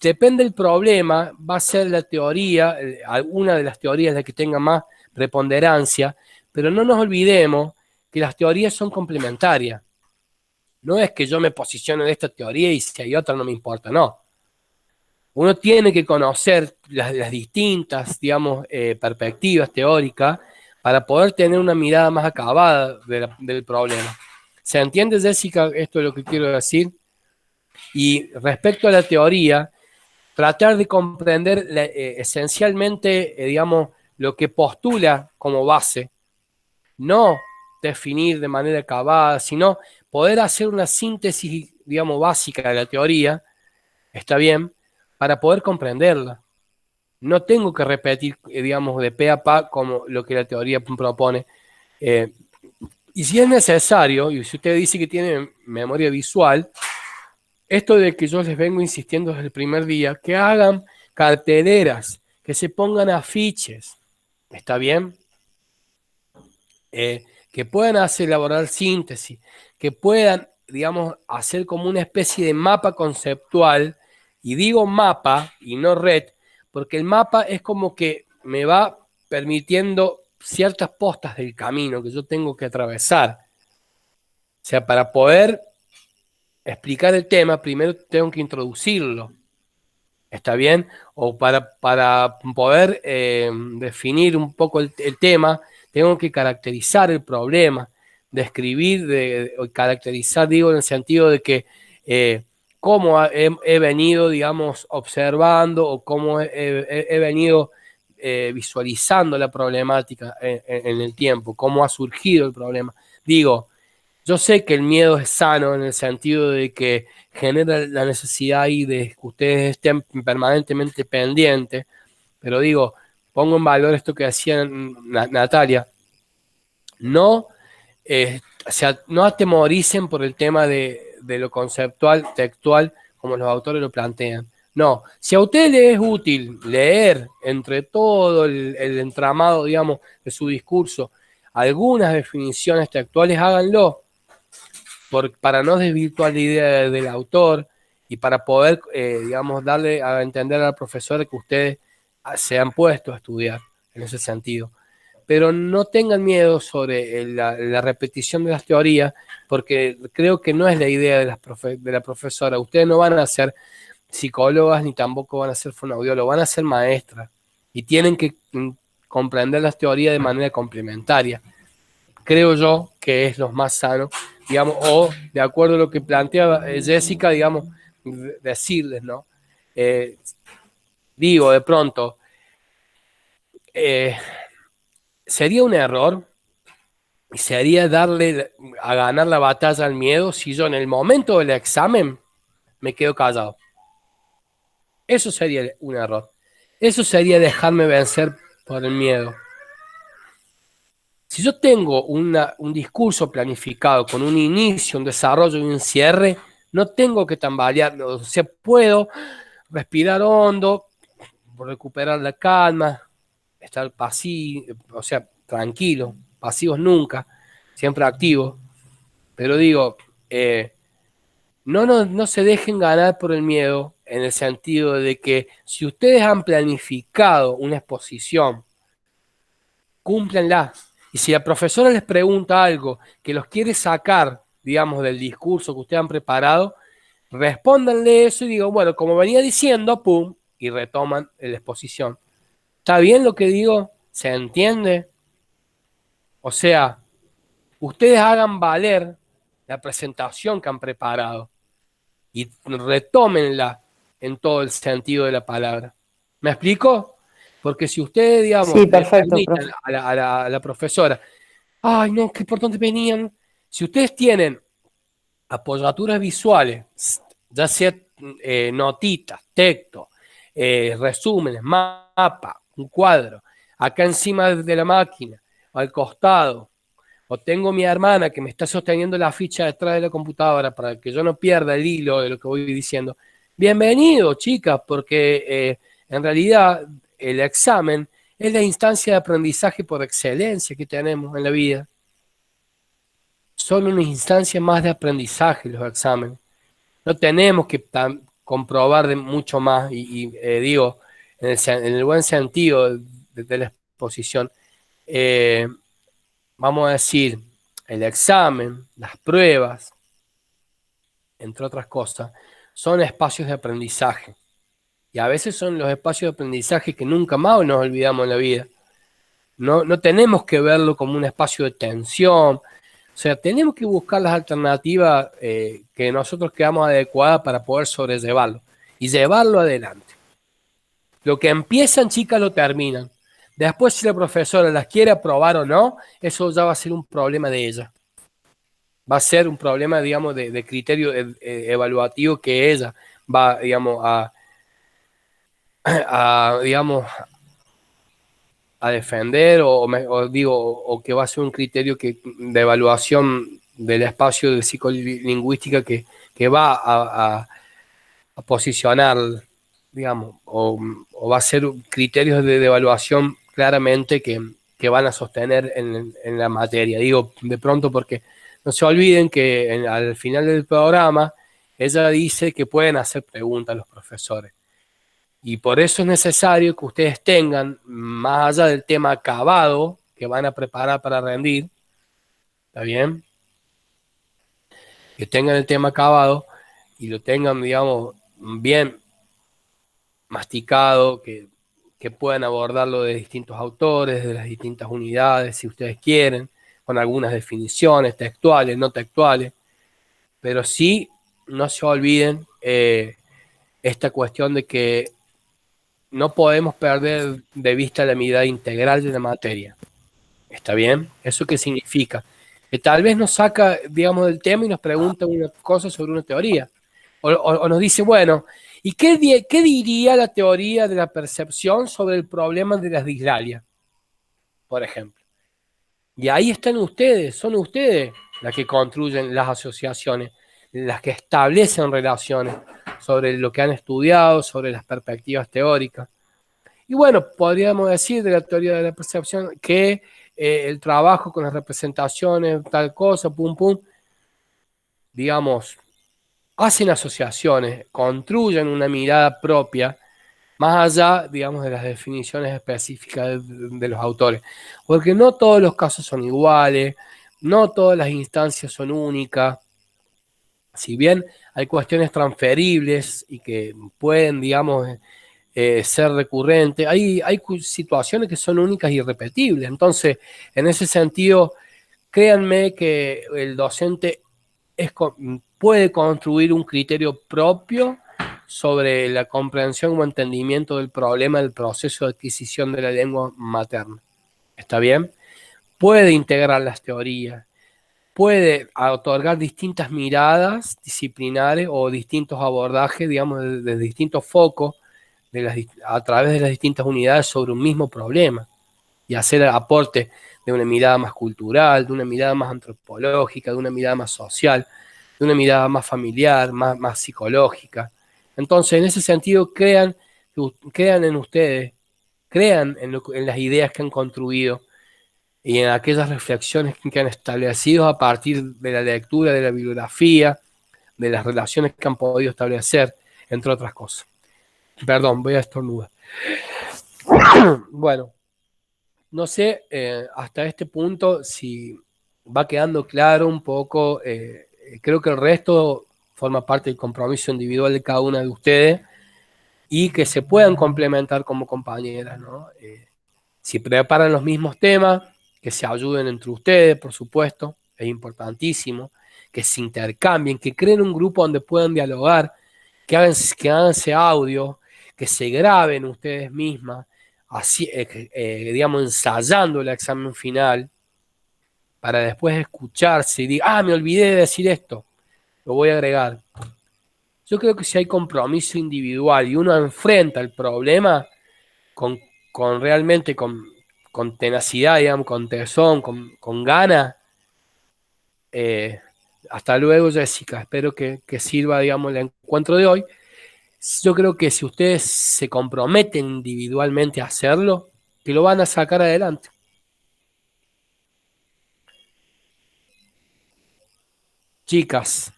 depende del problema, va a ser la teoría, alguna de las teorías de que tenga más preponderancia, pero no nos olvidemos que las teorías son complementarias. No es que yo me posicione en esta teoría y si hay otra no me importa, no. Uno tiene que conocer las distintas, digamos, perspectivas teóricas para poder tener una mirada más acabada del problema. ¿Se entiende, Jessica, esto es lo que quiero decir? Y respecto a la teoría, tratar de comprender esencialmente, digamos, lo que postula como base, no definir de manera acabada, sino poder hacer una síntesis, digamos, básica de la teoría, está bien, para poder comprenderla. No tengo que repetir, digamos, de pe a pa como lo que la teoría propone. Y si es necesario, y si usted dice que tiene memoria visual, esto de que yo les vengo insistiendo desde el primer día, que hagan carteleras, que se pongan afiches, ¿está bien? Que puedan elaborar síntesis, que puedan, digamos, hacer como una especie de mapa conceptual, y digo mapa y no red, porque el mapa es como que me va permitiendo ciertas postas del camino que yo tengo que atravesar. O sea, para poder explicar el tema, primero tengo que introducirlo. ¿Está bien? O para poder definir un poco el tema, tengo que caracterizar el problema, describir, caracterizar, digo, en el sentido de que cómo he venido, digamos, observando o cómo he venido visualizando la problemática en el tiempo, cómo ha surgido el problema. Digo, yo sé que el miedo es sano en el sentido de que genera la necesidad ahí de que ustedes estén permanentemente pendientes, pero digo, pongo en valor esto que decía Natalia, no, o sea, no atemoricen por el tema de lo conceptual, textual, como los autores lo plantean. No, si a ustedes les es útil leer entre todo el entramado, digamos, de su discurso, algunas definiciones textuales, háganlo para no desvirtuar la idea del autor y para poder, digamos, darle a entender al profesor que ustedes se han puesto a estudiar en ese sentido. Pero no tengan miedo sobre la repetición de las teorías, porque creo que no es la idea de la profesora. Ustedes no van a ser psicólogas ni tampoco van a ser fonoaudiólogos, van a ser maestras y tienen que comprender las teorías de manera complementaria. Creo yo que es lo más sano, digamos, o de acuerdo a lo que plantea Jessica, digamos, decirles, ¿no? Digo, de pronto, sería un error y sería darle a ganar la batalla al miedo si yo en el momento del examen me quedo callado. Eso sería un error. Eso sería dejarme vencer por el miedo. Si yo tengo un discurso planificado con un inicio, un desarrollo y un cierre, no tengo que tambalear, o sea, puedo respirar hondo, recuperar la calma, estar pasivo, o sea, tranquilo, pasivos nunca, siempre activos, pero digo, no se dejen ganar por el miedo en el sentido de que si ustedes han planificado una exposición, cúmplanla. Y si la profesora les pregunta algo que los quiere sacar, digamos, del discurso que ustedes han preparado, respóndanle eso y digo, bueno, como venía diciendo, pum, y retoman la exposición. ¿Está bien lo que digo? ¿Se entiende? O sea, ustedes hagan valer la presentación que han preparado y retómenla en todo el sentido de la palabra. ¿Me explico? Porque si ustedes, digamos, Sí, le perfecto, permiten profe. a la profesora, ay, no, qué por dónde venían. Si ustedes tienen apoyaturas visuales, ya sea notitas, texto, resúmenes, mapa, un cuadro, acá encima de la máquina, al costado, o tengo mi hermana que me está sosteniendo la ficha detrás de la computadora para que yo no pierda el hilo de lo que voy diciendo. Bienvenido, chicas, porque en realidad el examen es la instancia de aprendizaje por excelencia que tenemos en la vida. Son una instancia más de aprendizaje los exámenes. No tenemos que comprobar de mucho más, digo, en el buen sentido de la exposición. Vamos a decir, el examen, las pruebas, entre otras cosas, son espacios de aprendizaje. Y a veces son los espacios de aprendizaje que nunca más nos olvidamos en la vida. No tenemos que verlo como un espacio de tensión. O sea, tenemos que buscar las alternativas que nosotros creamos adecuadas para poder sobrellevarlo y llevarlo adelante. Lo que empiezan, chicas, lo terminan. Después, si la profesora las quiere aprobar o no, eso ya va a ser un problema de ella. Va a ser un problema, digamos, de criterio evaluativo que ella va, digamos, a defender o que va a ser un criterio de evaluación del espacio de psicolingüística que va a posicionar, digamos, o va a ser criterios de evaluación claramente que van a sostener en la materia. Digo, de pronto porque no se olviden que al final del programa ella dice que pueden hacer preguntas a los profesores. Y por eso es necesario que ustedes tengan, más allá del tema acabado que van a preparar para rendir, ¿está bien? Que tengan el tema acabado y lo tengan, digamos, bien masticado, que puedan abordarlo de distintos autores, de las distintas unidades, si ustedes quieren, con algunas definiciones textuales, no textuales, pero sí no se olviden esta cuestión de que no podemos perder de vista la mirada integral de la materia. ¿Está bien? ¿Eso qué significa? Que tal vez nos saca, digamos, del tema y nos pregunta una cosa sobre una teoría. O nos dice, bueno, ¿y qué diría la teoría de la percepción sobre el problema de las dislalias? Por ejemplo. Y ahí están ustedes, son ustedes las que construyen las asociaciones, las que establecen relaciones sobre lo que han estudiado, sobre las perspectivas teóricas. Y bueno, podríamos decir de la teoría de la percepción que el trabajo con las representaciones, tal cosa, pum, pum, digamos, hacen asociaciones, construyen una mirada propia, más allá, digamos, de las definiciones específicas de los autores. Porque no todos los casos son iguales, no todas las instancias son únicas. Si bien hay cuestiones transferibles y que pueden, digamos, ser recurrentes, hay situaciones que son únicas y irrepetibles. Entonces, en ese sentido, créanme que el docente puede construir un criterio propio sobre la comprensión o entendimiento del problema del proceso de adquisición de la lengua materna. ¿Está bien? Puede integrar las teorías, puede otorgar distintas miradas disciplinares o distintos abordajes, digamos, de distintos focos a través de las distintas unidades sobre un mismo problema y hacer aporte de una mirada más cultural, de una mirada más antropológica, de una mirada más social, de una mirada más familiar, más psicológica. Entonces, en ese sentido, crean en ustedes, crean en las ideas que han construido y en aquellas reflexiones que han establecido a partir de la lectura de la bibliografía, de las relaciones que han podido establecer, entre otras cosas. Perdón, voy a estornudar. Bueno, no sé hasta este punto si va quedando claro un poco. Creo que el resto forma parte del compromiso individual de cada una de ustedes y que se puedan complementar como compañeras, ¿no? Si preparan los mismos temas, que se ayuden entre ustedes, por supuesto, es importantísimo, que se intercambien, que creen un grupo donde puedan dialogar, que hagan ese audio, que se graben ustedes mismas, así, digamos, ensayando el examen final, para después escucharse y decir, me olvidé de decir esto, lo voy a agregar. Yo creo que si hay compromiso individual y uno enfrenta el problema realmente con tenacidad, digamos, con tesón, con ganas. Hasta luego, Jessica. Espero que sirva, digamos, el encuentro de hoy. yo creo que si ustedes se comprometen individualmente a hacerlo, que lo van a sacar adelante. Chicas,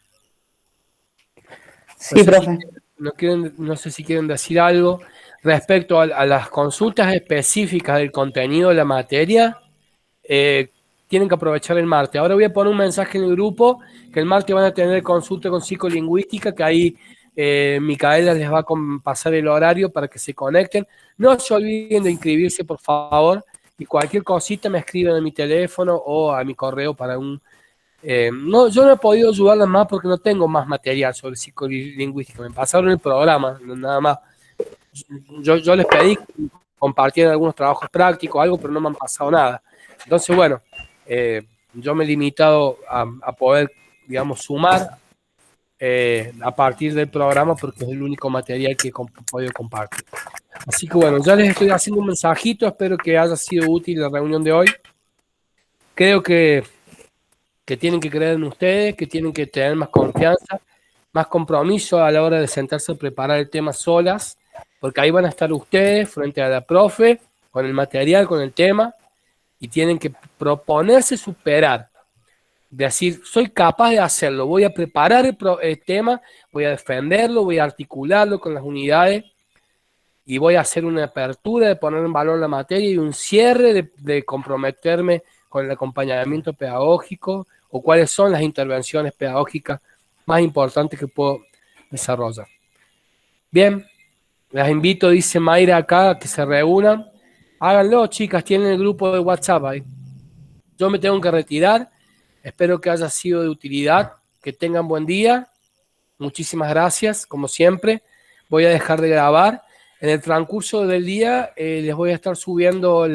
Sí, profe. no sé si quieren decir algo respecto a las consultas específicas del contenido de la materia. Tienen que aprovechar el martes. Ahora voy a poner un mensaje en el grupo que el martes van a tener consulta con psicolingüística, que ahí Micaela les va a pasar el horario para que se conecten. No se olviden de inscribirse, por favor, y cualquier cosita me escriben a mi teléfono o a mi correo para un... no, yo no he podido ayudarlas más porque no tengo más material sobre psicolingüística. Me pasaron el programa, nada más. Yo les pedí que compartieran algunos trabajos prácticos, algo, pero no me han pasado nada. Entonces, bueno, yo me he limitado a poder, digamos, sumar a partir del programa porque es el único material que he podido compartir. Así que bueno, ya les estoy haciendo un mensajito, espero que haya sido útil la reunión de hoy. Creo que tienen que creer en ustedes, que tienen que tener más confianza, más compromiso a la hora de sentarse a preparar el tema solas, porque ahí van a estar ustedes frente a la profe, con el material, con el tema, y tienen que proponerse superar, decir, soy capaz de hacerlo, voy a preparar el tema, voy a defenderlo, voy a articularlo con las unidades, y voy a hacer una apertura de poner en valor la materia y un cierre de comprometerme con el acompañamiento pedagógico o cuáles son las intervenciones pedagógicas más importantes que puedo desarrollar. Bien, las invito, dice Mayra acá, a que se reúnan. Háganlo, chicas, tienen el grupo de WhatsApp ahí. Yo me tengo que retirar. Espero que haya sido de utilidad. Que tengan buen día. Muchísimas gracias, como siempre. Voy a dejar de grabar. En el transcurso del día les voy a estar subiendo la